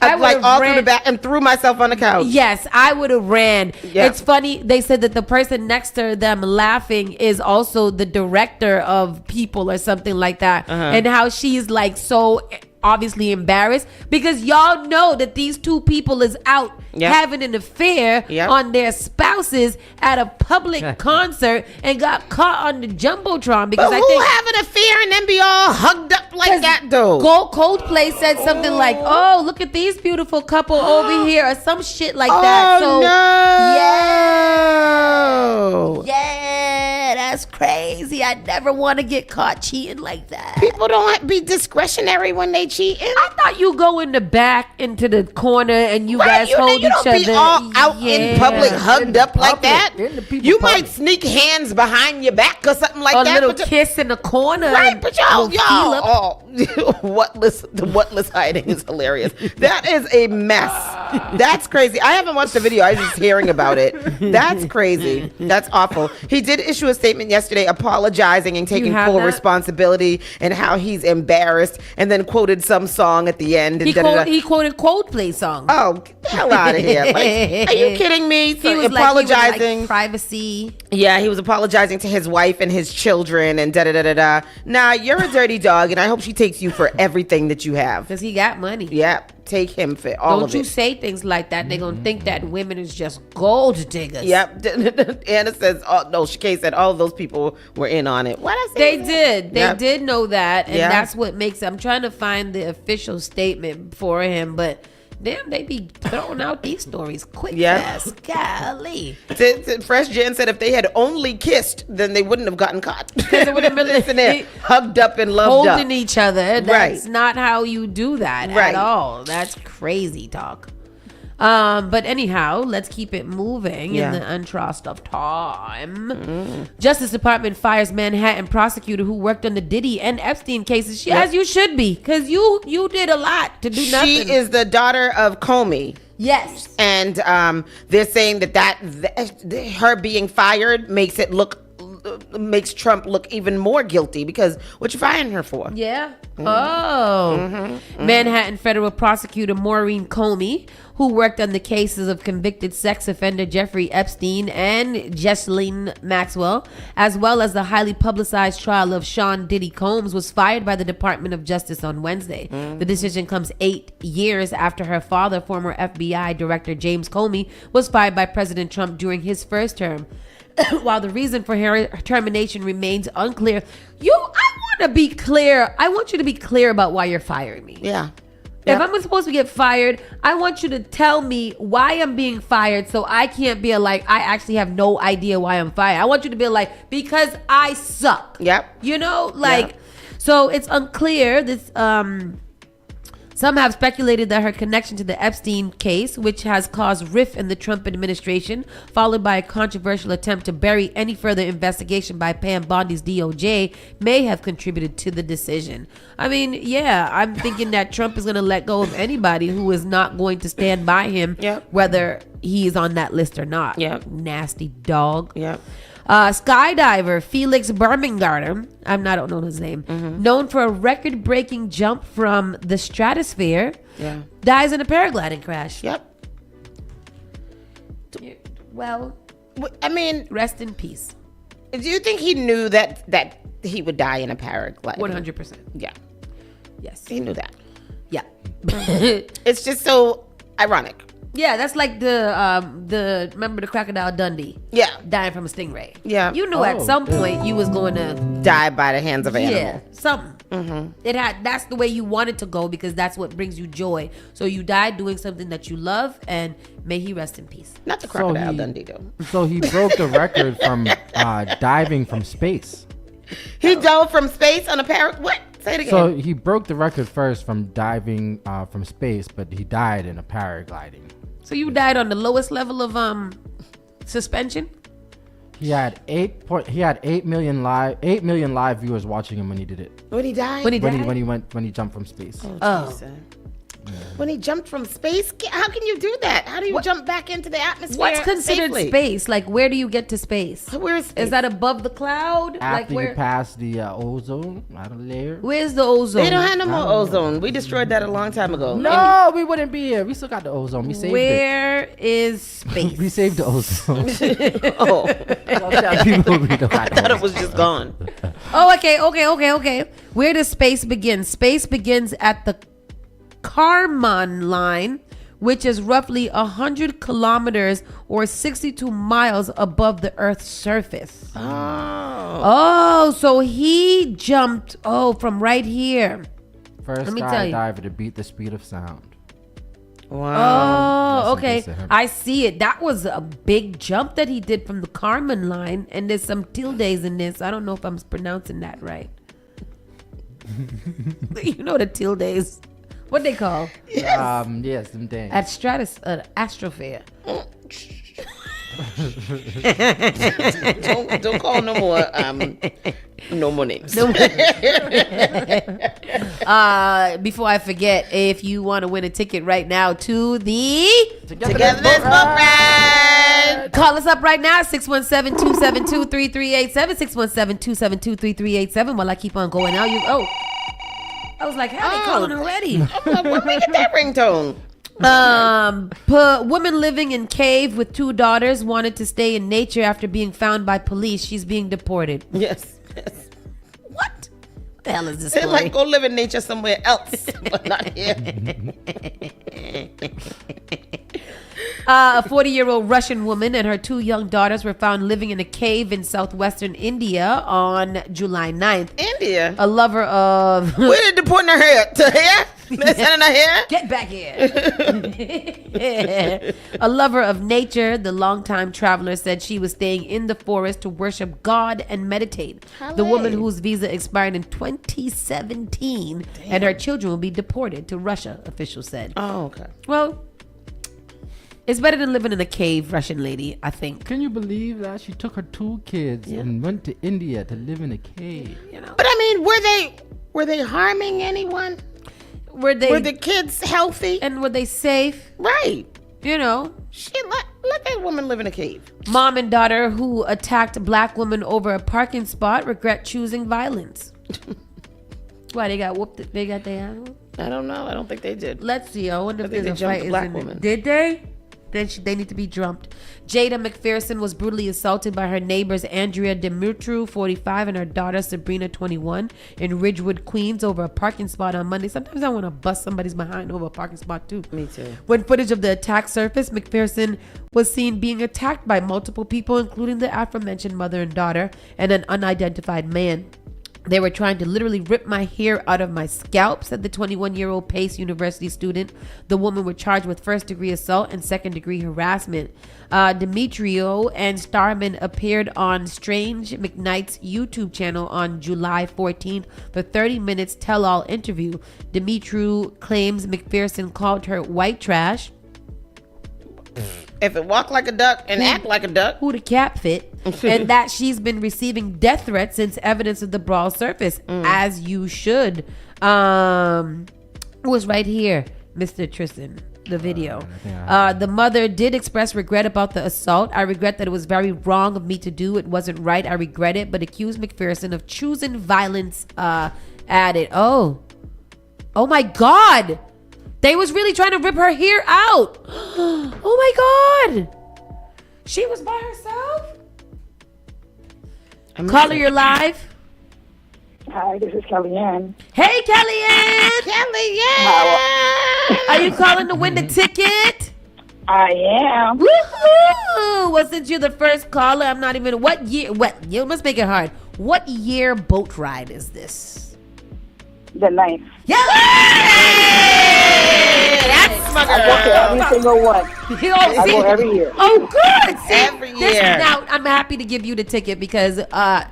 I like all through the back and threw myself on the couch. Yes, I would have ran. Yeah. It's funny. They said that the person next to them laughing is also the director of People or something like that. And how she's like so obviously embarrassed because y'all know that these two people is out having an affair on their spouses at a public concert and got caught on the jumbotron because but I who think have an affair and then be all hugged up like that though? Coldplay said something like, "Oh, look at these beautiful couple over here," or some shit like that. So yeah, that's crazy. I never want to get caught cheating like that. People don't be discretionary when they cheating. I thought you go in the back into the corner and you guys hold you each don't other. be all out in public hugged up like that. You might sneak hands behind your back or something like that. A little kiss in the corner. Right, but y'all, the whatless hiding is hilarious. That is a mess. That's crazy. I haven't watched the video. I was just hearing about it. That's crazy. That's awful. He did issue a statement yesterday apologizing and taking full responsibility and how he's embarrassed, and then quoted some song at the end. And he quoted Coldplay song. Oh, get the hell out of here. Like, are you kidding me? So he was apologizing. Like privacy. Yeah, he was apologizing to his wife and his children and da-da-da-da-da. Nah, you're a dirty dog, and I hope she takes you for everything that you have. Because he got money. Yeah, take him for all of it. Don't you say things like that. They're going to think that women is just gold diggers. Yep. Anna says, oh, no, Shakay said all of those people were in on it. Why did I say They did. They did know that. And Yeah. that's what makes it. I'm trying to find the official statement for him, but damn, they be throwing out these stories quick fast. Golly. Fresh Jen said if they had only kissed, then they wouldn't have gotten caught. They would have been Listen there, hugged up and loved holding up. each other. That's Right. not how you do that at all. That's crazy talk. But anyhow, let's keep it moving in the untrust of time. Justice Department fires Manhattan prosecutor who worked on the Diddy and Epstein cases. As you should be, because you did a lot to do nothing. She is the daughter of Comey. Yes. And they're saying that her being fired makes it look makes Trump look even more guilty because what you firing her for? Yeah. Manhattan federal prosecutor Maureen Comey, who worked on the cases of convicted sex offender Jeffrey Epstein and Ghislaine Maxwell, as well as the highly publicized trial of Sean Diddy Combs, was fired by the Department of Justice on Wednesday. The decision comes 8 years after her father, former FBI Director James Comey, was fired by President Trump during his first term. While the reason for her termination remains unclear, I want you to be clear about why you're firing me. Yeah. If I'm supposed to get fired, I want you to tell me why I'm being fired so I can't be I actually have no idea why I'm fired. I want you to be like, because I suck. Yep. So it's unclear. Some have speculated that her connection to the Epstein case, which has caused rift in the Trump administration, followed by a controversial attempt to bury any further investigation by Pam Bondi's DOJ, may have contributed to the decision. I mean, yeah, I'm thinking that Trump is going to let go of anybody who is not going to stand by him, whether he is on that list or not. Nasty dog. Skydiver Felix Baumgartner, I don't know his name, known for a record-breaking jump from the stratosphere, dies in a paragliding crash. Well, I mean, rest in peace. Do you think he knew that he would die in a paragliding? 100%. Yeah. Yes. He knew that. Yeah. It's just so ironic. Yeah, that's like the remember the Crocodile Dundee? Yeah. Dying from a stingray. Yeah. You knew at some point you was going to die by the hands of an animal. Yeah, something. That's the way you wanted to go because that's what brings you joy. So you died doing something that you love, and may he rest in peace. Not the Crocodile Dundee though. So he broke the record from diving from space. He dove from space on a what? Say it again. So he broke the record first from diving from space, but he died in a paragliding. So you died on the lowest level of suspension? He had 8 million live viewers watching him when he did it. When he died? When he jumped from space. When he jumped from space? How can you do that? How do you jump back into the atmosphere? What's considered safely? space? Like, where do you get to space? Where is space? Is that above the cloud? After you pass the ozone layer. Where's the ozone? They don't have no more ozone. We destroyed that a long time ago. No, we wouldn't be here. We still got the ozone. We saved Where is space? We saved the ozone. I thought it was just gone. Oh, okay. Where does space begin? Space begins at the Kármán line, which is roughly 100 kilometers or 62 miles above the Earth's surface. So he jumped from right here. First skydiver to beat the speed of sound. Wow. Oh, okay. I see it. That was a big jump that he did from the Kármán line, and there's some tildes in this. I don't know if I'm pronouncing that right. You know the tildes. What they call? Yes, them things. At Astrofair. don't call no more names. Before I forget, if you want to win a ticket right now to the Togetherness Boat Ride, call us up right now, 617-272-3387, 617-272-3387. While I keep on going out, I was like, how they calling already? Where we get that ringtone? Woman living in cave with 2 daughters wanted to stay in nature after being found by police. She's being deported. Yes. What the hell is this They're story? like, go live in nature somewhere else, but not here. A 40-year-old Russian woman and her 2 young daughters were found living in a cave in southwestern India on July 9th. India? A lover of... Where did they put her hair? To here? They're sending her here? Get back here. A lover of nature, the longtime traveler said she was staying in the forest to worship God and meditate. The woman whose visa expired in 2017 and her children will be deported to Russia, officials said. Oh, okay. Well... it's better than living in a cave, Russian lady, I think. Can you believe that? She took her 2 kids and went to India to live in a cave. But I mean, were they harming anyone? Were the kids healthy? And were they safe? Right. You know. Shit, Let that woman live in a cave. Mom and daughter who attacked black woman over a parking spot regret choosing violence. Why, they got whooped? They got their ass whooped? I don't know. I don't think they did. Let's see. I wonder if they there's a jumped fight. the black woman. Did they? Then they need to be jumped. Jada McPherson was brutally assaulted by her neighbors Andrea Demetru, 45, and her daughter Sabrina, 21, in Ridgewood, Queens, over a parking spot on Monday. Sometimes I want to bust somebody's behind over a parking spot too. Me too. When footage of the attack surfaced, McPherson was seen being attacked by multiple people, including the aforementioned mother and daughter and an unidentified man. They were trying to literally rip my hair out of my scalp, said the 21-year-old Pace University student. The women were charged with first-degree assault and second-degree harassment. Demetrio and Starman appeared on Strange McKnight's YouTube channel on July 14th for 30 minutes tell-all interview. Demetrio claims McPherson called her white trash. If it walk like a duck and act like a duck, who the cap fit, and that she's been receiving death threats since evidence of the brawl surfaced, as you should. It was right here, Mr. Tristan, the video. The mother did express regret about the assault. I regret that it was very wrong of me to do. It wasn't right. I regret it, but accused McPherson of choosing violence. Added, oh my God. They was really trying to rip her hair out. Oh my God. She was by herself? Caller, you're live. Hi, this is Kellyanne. Hey, Kellyanne. Are you calling to win the ticket? I am. Woohoo! Well, since you're the first caller, I'm not even... What year? You must make it hard. What year boat ride is this? The 9th. Yeah! That's my girl. I go to every single one. I go every year. Oh, good. See, every year. Now, I'm happy to give you the ticket because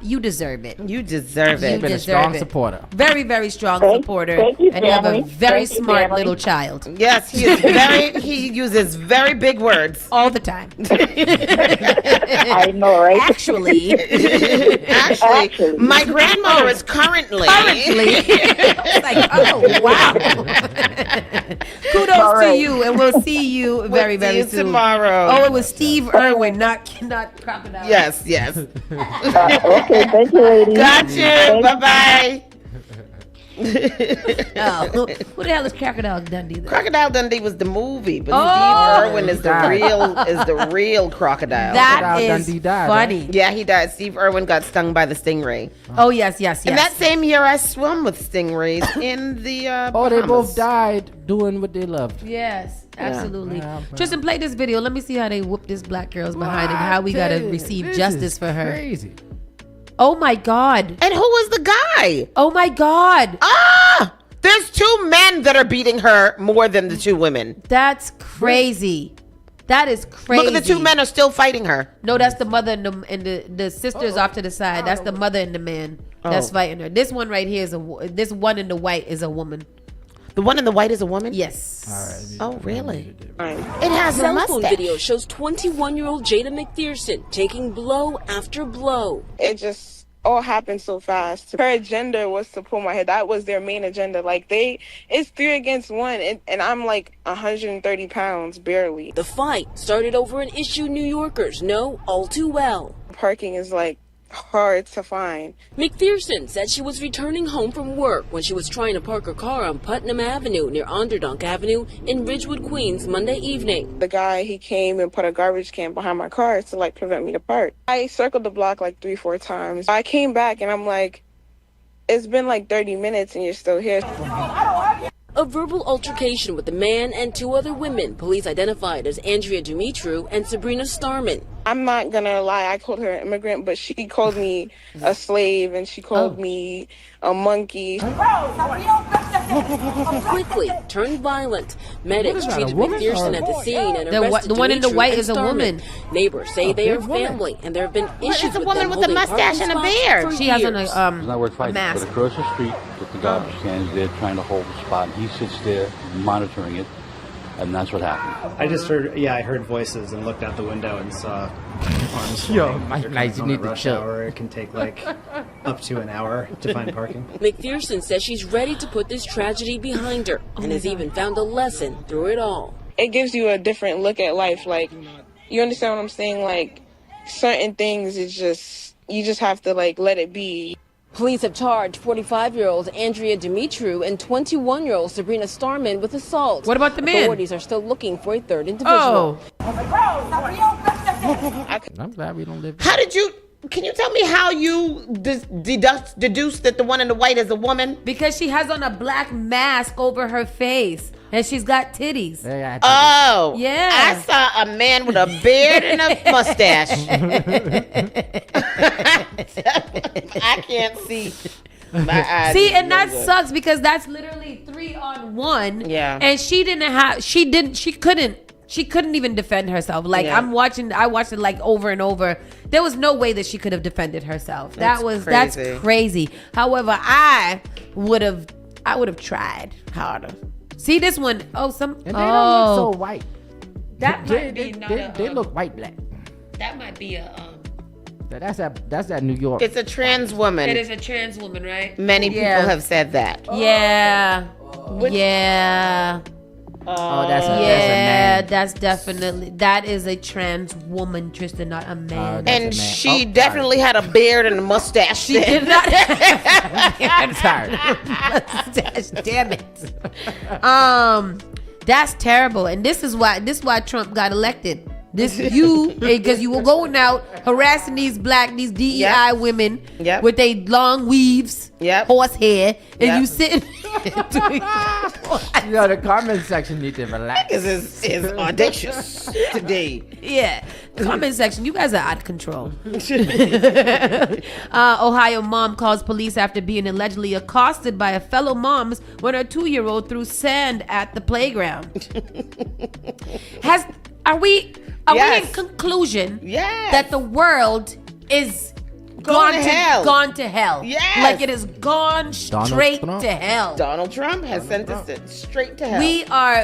you deserve it. You deserve it. You've been a strong supporter. Very, very strong supporter. Thank you, and you have a family. very Thank you, smart family. little child. Yes, he is very. He uses very big words all the time. I know, right? Actually, my grandmother is currently. It's like, oh wow. Kudos to you, and we'll see you very, very soon. Tomorrow. Oh, it was Steve Irwin, not Crocodile. Yes. Okay, thank you, ladies. Got you. Bye bye. Who the hell is Crocodile Dundee? Crocodile Dundee was the movie, but Steve Irwin is the real crocodile. That is funny. Yeah, he died. Steve Irwin got stung by the stingray. Oh yes. And that same year, I swum with stingrays in the. Oh, they both died doing what they loved. Yes, absolutely. Tristan, play this video. Let me see how they whoop this black girl's behind and how we gotta receive justice for her. Crazy. Oh my God. And who was the guy? Oh my God. There's 2 men that are beating her more than the 2 women. That's crazy. That is crazy. Look at the 2 men are still fighting her. No, that's the mother and the sisters off to the side. That's the mother and the man that's fighting her. This one right here is this one in the white is a woman. The one in the white is a woman? Yes. Oh, really? It has a cell mustache. phone video shows 21-year-old Jada McPherson taking blow after blow. It just all happened so fast. Her agenda was to pull my head. That was their main agenda. Like it's 3 against 1, and I'm like 130 pounds barely. The fight started over an issue New Yorkers know all too well. Parking is like hard to find. McPherson said she was returning home from work when she was trying to park her car on Putnam Avenue near Onderdonk Avenue in Ridgewood, Queens, Monday evening. The guy, he came and put a garbage can behind my car to like prevent me to park. I circled the block like 3-4 times. I came back and I'm like, it's been like 30 minutes and you're still here. A verbal altercation with the man and 2 other women police identified as Andrea Demetru and Sabrina Starman. I'm not gonna lie, I called her an immigrant, but she called me a slave and she called me a monkey. Quickly turned violent. Medics treated McPherson at the scene and arrested the one in the Demetru white and is a Starman. woman. Neighbors say they are family and there have been issues it's a with woman them with a holding mustache parking and a spots beard. for She has years. a We're fighting, mask. but across the street with the garbage cans, they're trying to hold the spot, and he sits there monitoring it, and that's what happened. I just heard, I heard voices and looked out the window and saw arms. Yo, swinging. Mike, They're nice, you on need a to rush chill. hour. It can take like up to an hour to find parking. McPherson says she's ready to put this tragedy behind her and has even found a lesson through it all. It gives you a different look at life. Like, You understand what I'm saying? Like, certain things is just, you just have to, like, let it be. Police have charged 45-year-old Andrea Dimitru and 21-year-old Sabrina Starman with assault. What about the man? Authorities are still looking for a third individual. I'm glad we don't live. How did you? Can you tell me how you deduce that the one in the white is a woman? Because she has on a black mask over her face and she's got titties. Yeah, Oh, yeah. I saw a man with a beard and a mustache. I can't see. My eyes. See, and that sucks because that's literally 3-on-1. Yeah. And she couldn't even defend herself. Like, Yeah. I watched it like over and over. There was no way that she could have defended herself. That's crazy. However, I would have tried harder. See this one? Oh, And they don't look so white. That might be they look white black. That might be a That's that New York. It's a trans woman. It is a trans woman, right? Many people have said that. Yeah. Yeah. Oh, that's a man. That's definitely that is a trans woman, Tristan, not a man. And she definitely had a beard and a mustache. She did not have a mustache. Damn it. That's terrible. And this is why Trump got elected. Because you were going out harassing these DEI women with their long weaves, horse hair, and you sitting. The comment section need to relax. Is audacious today. Yeah, comment section, you guys are out of control. Ohio mom calls police after being allegedly accosted by a fellow mom when her 2-year-old threw sand at the playground. Are we in conclusion that the world is gone to hell? Yes. Like it has gone straight to hell. Donald Trump has sent us straight to hell.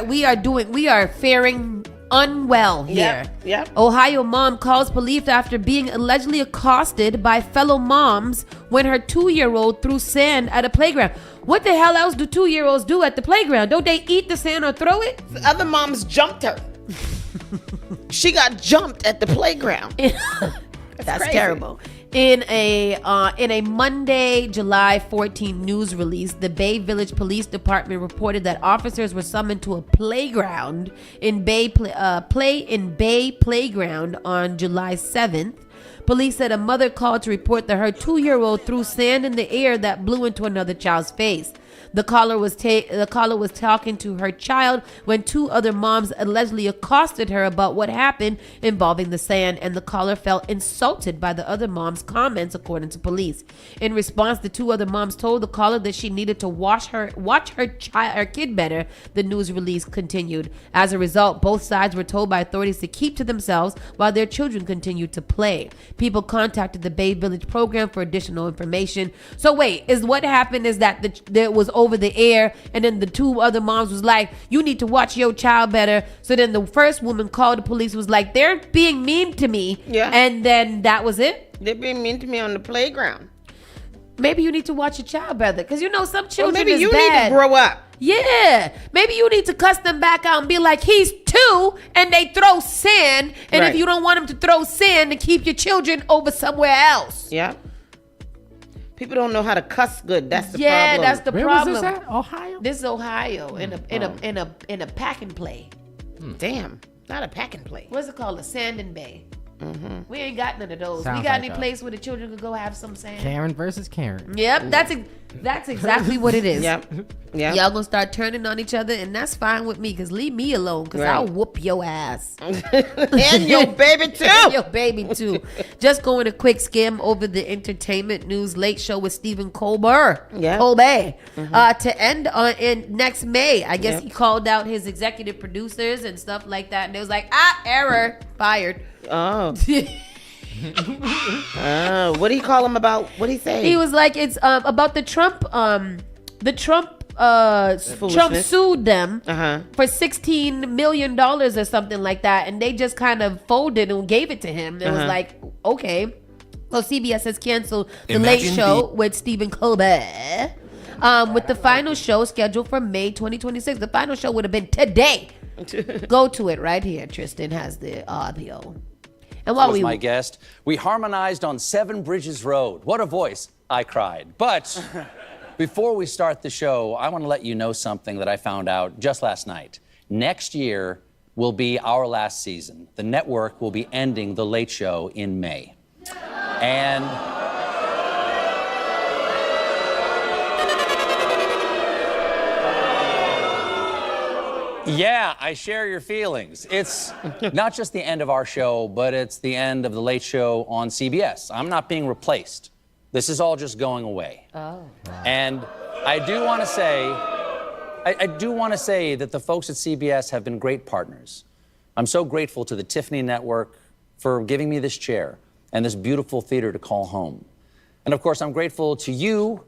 We are faring unwell here. Yep. Ohio mom calls police after being allegedly accosted by fellow moms when her 2-year-old threw sand at a playground. What the hell else do 2-year-olds do at the playground? Don't they eat the sand or throw it? The other moms jumped her. She got jumped at the playground. That's terrible. In a Monday, July 14 news release, the Bay Village Police Department reported that officers were summoned to a playground in Bay Playground on July 7th. Police said a mother called to report that her 2-year-old threw sand in the air that blew into another child's face. The caller was talking to her child when 2 other moms allegedly accosted her about what happened involving the sand, and the caller felt insulted by the other mom's comments, according to police. In response, the 2 other moms told the caller that she needed to watch her kid better. The news release continued. As a result, both sides were told by authorities to keep to themselves while their children continued to play. People contacted the Bay Village program for additional information. So wait, is what happened is that there was over the air, and then the 2 other moms was like, you need to watch your child better. So then the first woman called the police, was like, they're being mean to me. Yeah. And then that was it. They're being mean to me on the playground. Maybe you need to watch your child better, because some children maybe is you bad. need to grow up. Yeah, maybe you need to cuss them back out and be like, he's 2 and they throw sand, and if you don't want him to throw sand, to keep your children over somewhere else. Yeah. People don't know how to cuss good. That's the problem. Yeah, that's the problem. Was this at? Ohio? This is Ohio in a pack and play. Damn, not a pack and play. What's it called? A sand and bay. Mm-hmm. We ain't got none of those. Sounds we got like any place where the children could go have some sand? Karen versus Karen. Yep, that's exactly what it is. Yep. Y'all gonna start turning on each other, and that's fine with me, because leave me alone, because I'll whoop your ass. And your baby too. And your baby too. Just going a quick skim over the entertainment news late show with Stephen Colbert. Yeah. Colbert. To end in next May. I guess he called out his executive producers and stuff like that, and they was like, error, fired. Oh. What do you call him about? What did he say? He was like, it's about the Trump Trump sued them for $16 million or something like that, and they just kind of folded and gave it to him. It was like, okay. So CBS has canceled the Late Show with Stephen Colbert, with the final show scheduled for May 2026. The final show would have been today. Go to it right here. Tristan has the audio. And while was my guest, we harmonized on 7 Bridges Road. What a voice, I cried. But before we start the show, I want to let you know something that I found out just last night. Next year will be our last season. The network will be ending The Late Show in May. And yeah, I share your feelings. It's not just the end of our show, but it's the end of The Late Show on CBS. I'm not being replaced. This is all just going away. Oh. And I do want to say, that the folks at CBS have been great partners. I'm so grateful to the Tiffany Network for giving me this chair and this beautiful theater to call home. And of course, I'm grateful to you,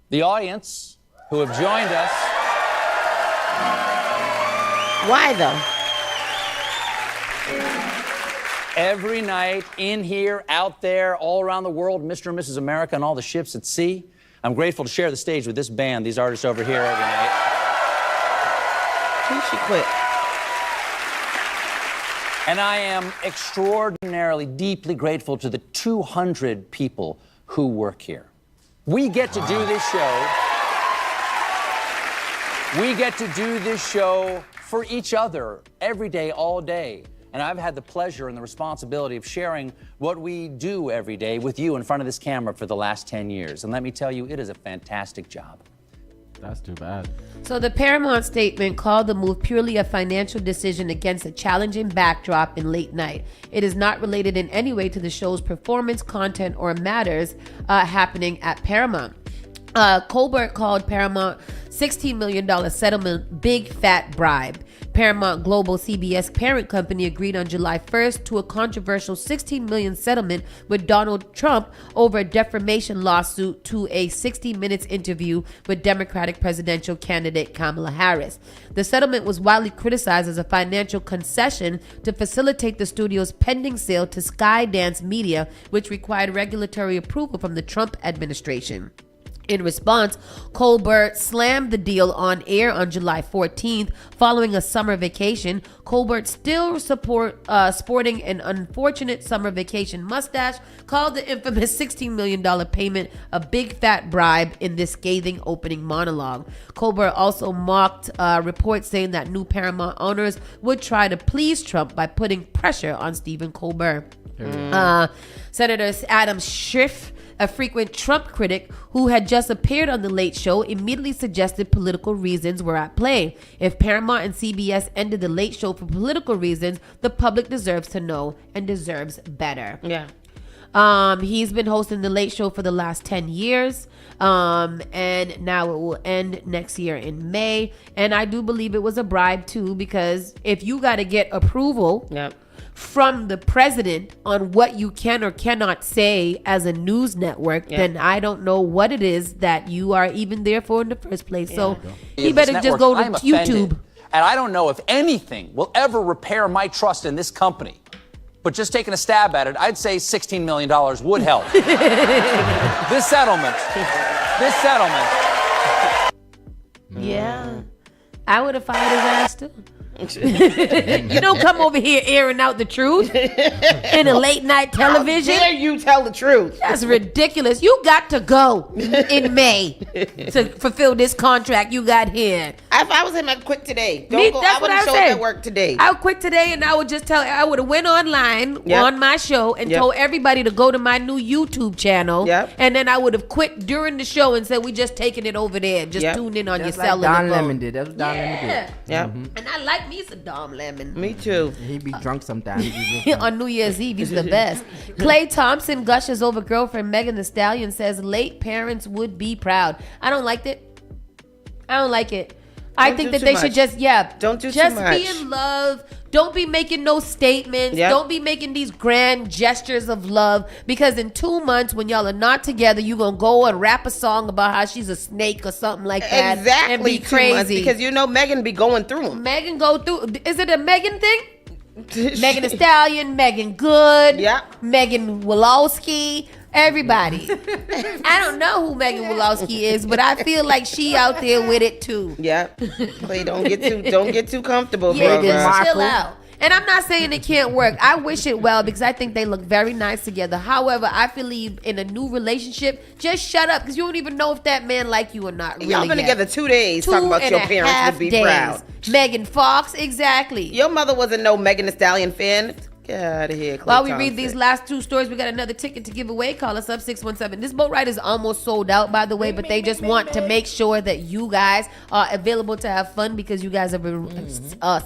the audience, who have joined us. Why though? Every night, in here, out there, all around the world, Mr. and Mrs. America and all the ships at sea. I'm grateful to share the stage with this band, these artists over here every night. She quit. And I am extraordinarily, deeply grateful to the 200 people who work here. We get to do this show. We get to do this show for each other every day, all day. And I've had the pleasure and the responsibility of sharing what we do every day with you in front of this camera for the last 10 years. And let me tell you, it is a fantastic job. That's too bad. So the Paramount statement called the move purely a financial decision against a challenging backdrop in late night. It is not related in any way to the show's performance, content, or matters happening at Paramount. Colbert called Paramount $16 million settlement big fat bribe. Paramount Global CBS parent company agreed on July 1st to a controversial $16 million settlement with Donald Trump over a defamation lawsuit to a 60 Minutes interview with Democratic presidential candidate Kamala Harris. The settlement was widely criticized as a financial concession to facilitate the studio's pending sale to Skydance Media, which required regulatory approval from the Trump administration. In response, Colbert slammed the deal on air on July 14th following a summer vacation. Colbert, still sporting an unfortunate summer vacation mustache, called the infamous $16 million payment a big fat bribe in this scathing opening monologue. Colbert also mocked reports saying that new Paramount owners would try to please Trump by putting pressure on Stephen Colbert. Senator Adam Schiff, a frequent Trump critic who had just appeared on The Late Show, immediately suggested political reasons were at play. If Paramount and CBS ended The Late Show for political reasons, the public deserves to know and deserves better. Yeah. He's been hosting The Late Show for the last 10 years. And now it will end next year in May. And I do believe it was a bribe too, because if you got to get approval from the president on what you can or cannot say as a news network, then I don't know what it is that you are even there for in the first place. So he better just go to YouTube. And I don't know if anything will ever repair my trust in this company. But just taking a stab at it, I'd say $16 million would help. This settlement. Yeah. I would have fired his ass too. You don't come over here airing out the truth in a late night television. How dare you tell the truth? That's ridiculous. You got to go in May to fulfill this contract you got here. If I was him, I'd quit today. That's what I would show up at work today. I would quit today, and I would just I would have went online on my show and told everybody to go to my new YouTube channel. And then I would have quit during the show and said, we just taking it over there. Just tune in on your cellular phone. Don Lemon did. That was Don Lemon did. And I like me some Dom Lemon. Me too. He be drunk sometimes. On New Year's Eve, he's the best. Clay Thompson gushes over girlfriend Megan Thee Stallion, says late parents would be proud. I don't like it. I think that they should just don't do just too much. be in love. Don't be making no statements. Don't be making these grand gestures of love, because in 2 months when y'all are not together, you gonna go and rap a song about how she's a snake or something like that. Exactly. And be crazy. Because you know Megan be going through them. Megan go through. Is it a Megan thing? Megan Thee Stallion, Megan Good, Megan Wolowski, everybody. I don't know who Megan Wolowski is, but I feel like she out there with it too. Yep. Clay, don't get too comfortable, Yeah, brother. just chill out. And I'm not saying it can't work. I wish it well because I think they look very nice together. However, I believe in a new relationship, just shut up because you don't even know if that man like you or not. Really Y'all been together 2 days talking about your parents would be proud. Megan Fox, exactly. Your mother wasn't no Megan Thee Stallion fan. Get out of here, Clay While we Thompson. read these last 2 stories, we got another ticket to give away. Call us up 617. This boat ride is almost sold out, by the way, but they just want to make sure that you guys are available to have fun because you guys have been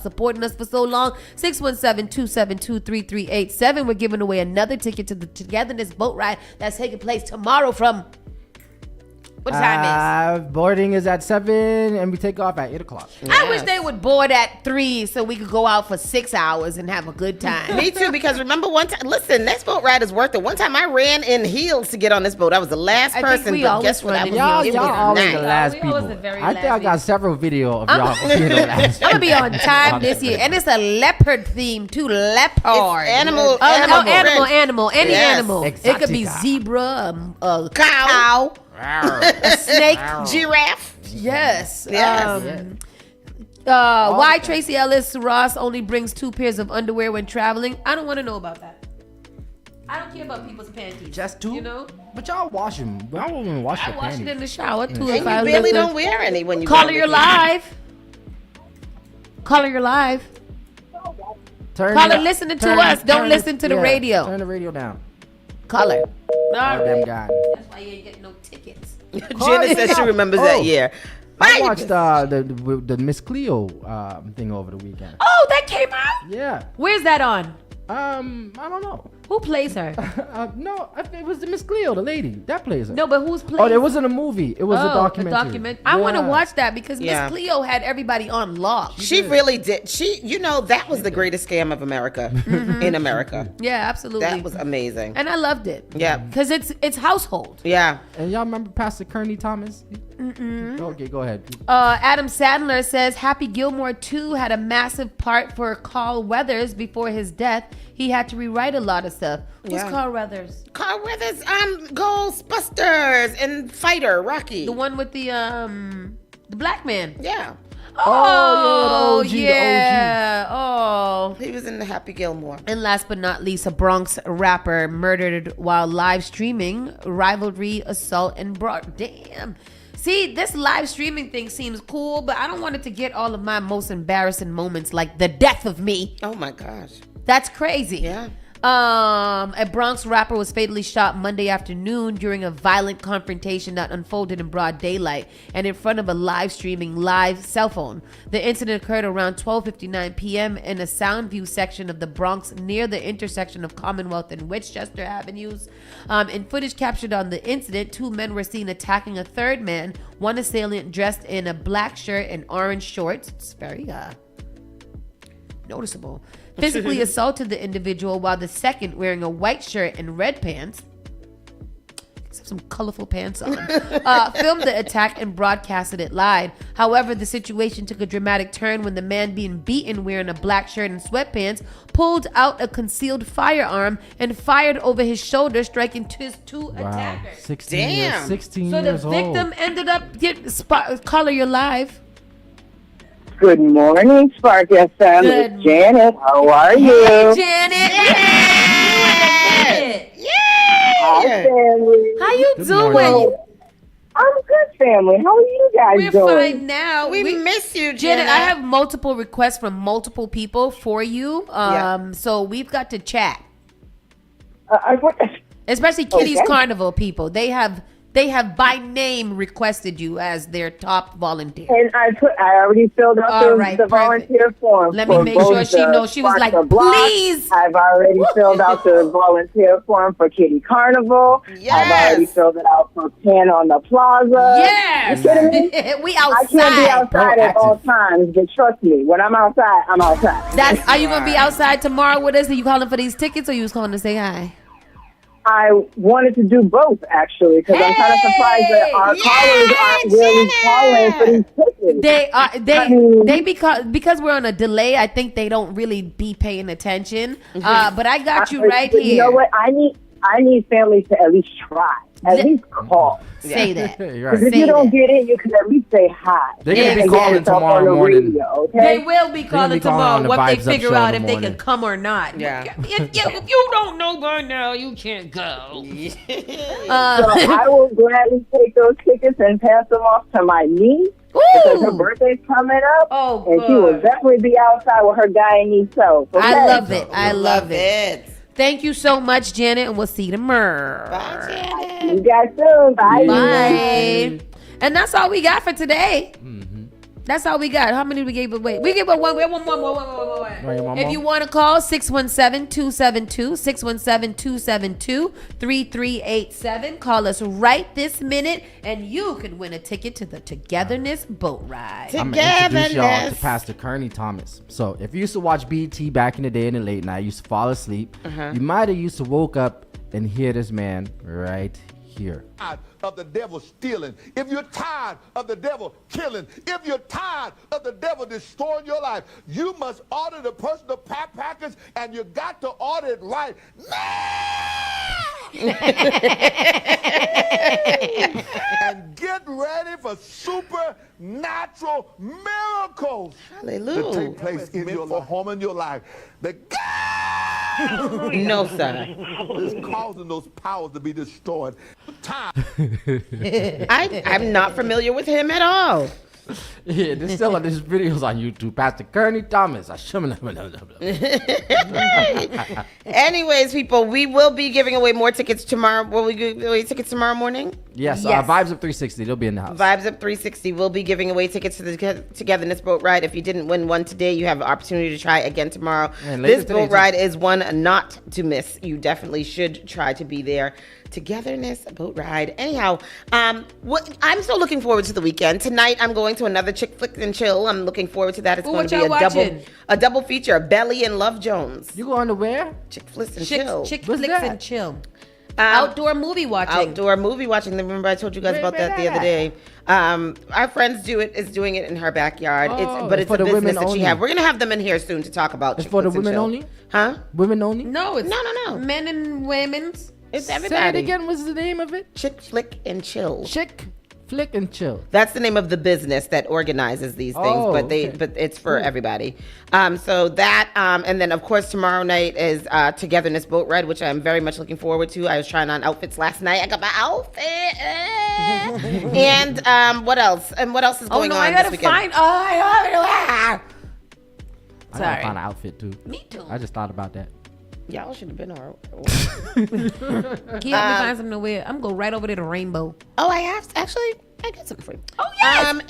supporting us for so long. 617-272-3387. We're giving away another ticket to the Togetherness boat ride that's taking place tomorrow from... What time is? Boarding is at 7 and we take off at 8 o'clock. I wish they would board at 3 so we could go out for 6 hours and have a good time. Me too, because remember one time, listen, this boat ride is worth it. One time I ran in heels to get on this boat. I was the last person, but guess what? Y'all always the last people. I think I got several video of y'all being the last. I'm gonna be on time this year, and it's a leopard theme too. Leopard. It's animal. Any Yes. animal. Exotica. It could be zebra, a cow, a snake, giraffe. Yes. Yes. Why Tracy Ellis Ross only brings 2 pairs of underwear when traveling? I don't want to know about that. I don't care about people's panties. Just 2? You know? But y'all wash them. I won't even wash your I wash panties. it in the shower too. And If I you barely live don't wear any when you Caller, go you're vacation. live. Caller, you're live. Caller, listening to us. Don't listen to the radio. Turn the radio down. Caller. Them guys. That's why you ain't getting no tickets. Jenna says she remembers that year. I watched the Miss Cleo thing over the weekend. Oh, that came out? Yeah. Where's that on? I don't know. Who plays her? No, it was the Miss Cleo, the lady that plays her. No, but who's playing? Oh, it wasn't a movie. It was a documentary. I want to watch that because Yeah. Miss Cleo had everybody on lock. She really did. That was the greatest scam of America in America. Yeah, absolutely. That was amazing. And I loved it. Yeah. Because it's household. Yeah. And y'all remember Pastor Kearney Thomas? Okay, go ahead. Adam Sandler says Happy Gilmore 2 had a massive part for Carl Weathers before his death. He had to rewrite a lot of stuff. Who's Carl Weathers? Carl Weathers, Ghostbusters and Fighter, Rocky. The one with the black man. Yeah. Oh, the OG, yeah. Oh. He was in the Happy Gilmore. And last but not least, a Bronx rapper murdered while live streaming rivalry, assault, and broad. Damn. See, this live streaming thing seems cool, but I don't want it to get all of my most embarrassing moments like the death of me. Oh my gosh. That's crazy. Yeah. A Bronx rapper was fatally shot Monday afternoon during a violent confrontation that unfolded in broad daylight and in front of a live streaming live cell phone. The incident occurred around 12:59 p.m. in a Soundview section of the Bronx near the intersection of Commonwealth and Westchester Avenues. In footage captured on the incident, 2 men were seen attacking a third man, one assailant dressed in a black shirt and orange shorts. It's very noticeable. Physically assaulted the individual while the second, wearing a white shirt and red pants, some colorful pants on, filmed the attack and broadcasted it live. However, the situation took a dramatic turn when the man being beaten, wearing a black shirt and sweatpants, pulled out a concealed firearm and fired over his shoulder, striking his 2 attackers. 16 So the years old. victim ended up getting Caller, you're live. Good morning, Spark FM. It's Janet. How are you? Hey, Janet. Hi, family. How you doing? I'm good, family. How are you guys We're doing? fine now. We miss you, Janet. Janet. I have multiple requests from multiple people for you. So we've got to chat. Especially Kitty's Okay. Carnival people. They have by name requested you as their top volunteer. And I already filled out All the right, volunteer form. Let me for make both sure she the knows. She was Spark like, the Block. please. I've already filled out the volunteer form for Kitty Carnival. Yes. I've already filled it out for Pan on the Plaza. Yes. You kidding me? We outside. I can't be outside at all times, but trust me, when I'm outside, I'm outside. Are you gonna be outside tomorrow with us? Are you calling for these tickets, or you was calling to say hi? I wanted to do both, actually, because I'm kind of surprised that our callers aren't really calling for these tickets. Because we're on a delay, I think they don't really be paying attention. But I got you right here. You know what? I need families to at least try. At least call. Say that. Because if you don't get in, you can at least say hi. They're going to be calling tomorrow morning. Radio, okay? They will be calling tomorrow what they figure out if they morning. can come or not. Yeah. If you don't know by now, you can't go. So I will gladly take those tickets and pass them off to my niece. Because her birthday's coming up. And she will definitely be outside with her guy and himself. Okay? I love it. I love it. Thank you so much, Janet, and we'll see you tomorrow. Bye, Janet. See you guys soon. Bye. Bye. And that's all we got for today. That's all we got. How many we gave away? We gave away one. We have one more. If you want to call, 617-272-617-272-3387. Call us right this minute, and you could win a ticket to the Togetherness Boat Ride. I'm going to introduce y'all to Pastor Kearney Thomas. So if you used to watch BET back in the day in the late night, you used to fall asleep, you might have used to woke up and hear this man right here. Of the devil stealing, if you're tired of the devil killing, if you're tired of the devil destroying your life, you must order the personal package, and you got to order it right now. And get ready for supernatural miracles to take place in your home and your life. No, sir. Is causing those powers to be destroyed. I'm not familiar with him at all. Yeah, there's still there's videos on YouTube. Pastor Kearney Thomas. Anyways, people, we will be giving away more tickets tomorrow. Will we give away tickets tomorrow morning? Yes. Vibes Up 360. They'll be in the house. Vibes Up 360 will be giving away tickets to the Togetherness Boat Ride. If you didn't win one today, you have an opportunity to try again tomorrow. This boat ride is one not to miss. You definitely should try to be there. Togetherness Boat Ride. Anyhow, I'm still looking forward to the weekend. Tonight, I'm going to another Chick Flick and Chill. I'm looking forward to that. It's going to be a double feature, Belly and Love Jones. You going to where? Chick Flicks and Chill. Chick Flicks and Chill. Outdoor movie watching. Remember I told you guys about that the other day. Our friends is doing it in her backyard. It's a business that she has. We're gonna have them in here soon to talk about. It's for the women only? Huh? Women only? No, it's no. Men and women's. It's everybody. Say it again. What's the name of it? Chick Flick and Chill. Chick Flick and Chill. That's the name of the business that organizes these things, but it's for everybody. So that and then of course tomorrow night is Togetherness Boat Ride, which I'm very much looking forward to. I was trying on outfits last night. I got my outfit. And what else? And what else is going on? I gotta this weekend? I gotta find an outfit too. Me too. I just thought about that. Y'all should have been on. Can you help me find something to wear? I'm going right over there to Rainbow. Oh, I got something for you. Oh, yes.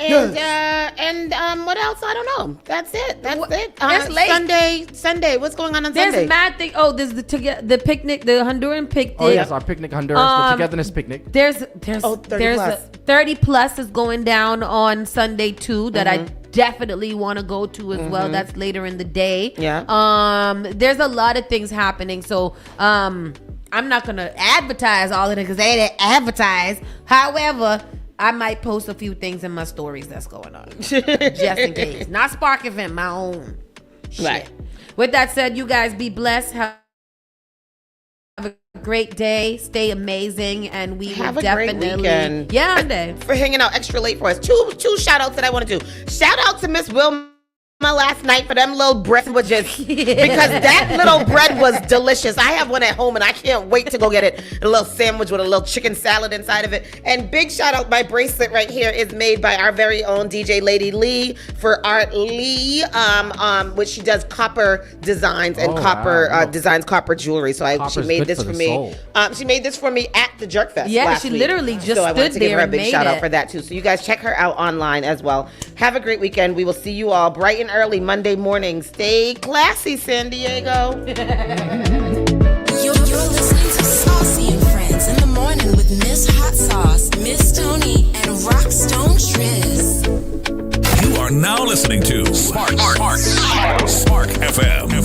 And what else? I don't know. That's it. It's late. Sunday. What's going on There's Sunday? mad thing. Oh, there's the picnic, the Honduran picnic. Oh yes, our picnic Honduras, the Togetherness picnic. There's 30 a 30 plus is going down on Sunday too that I definitely want to go to as well. That's later in the day. Yeah. There's a lot of things happening, so I'm not gonna advertise all of it because they didn't advertise. However, I might post a few things in my stories that's going on, just in case. Not Spark Event, my own shit. Right. With that said, you guys be blessed. Have a great day. Stay amazing, and we have will a definitely great weekend. Monday For hanging out extra late for us. Two shout outs that I want to do. Shout out to Miss Wilma last night for them little bread sandwiches because that little bread was delicious. I have one at home and I can't wait to go get it. A little sandwich with a little chicken salad inside of it. And big shout out, my bracelet right here is made by our very own DJ Lady Lee for Art Lee, which she does copper designs and designs copper jewelry. So she made this for me. She made this for me at the Jerk Fest. Yeah, last she week. literally just so I wanted stood to give there her a and big made shout out it. for that too. So you guys check her out online as well. Have a great weekend. We will see you all bright and early Monday morning. Stay classy, San Diego. You're listening to Saucy and Friends in the morning with Miss Hot Sauce, Miss Tony, and Rockstone Triz. You are now listening to Spark FM.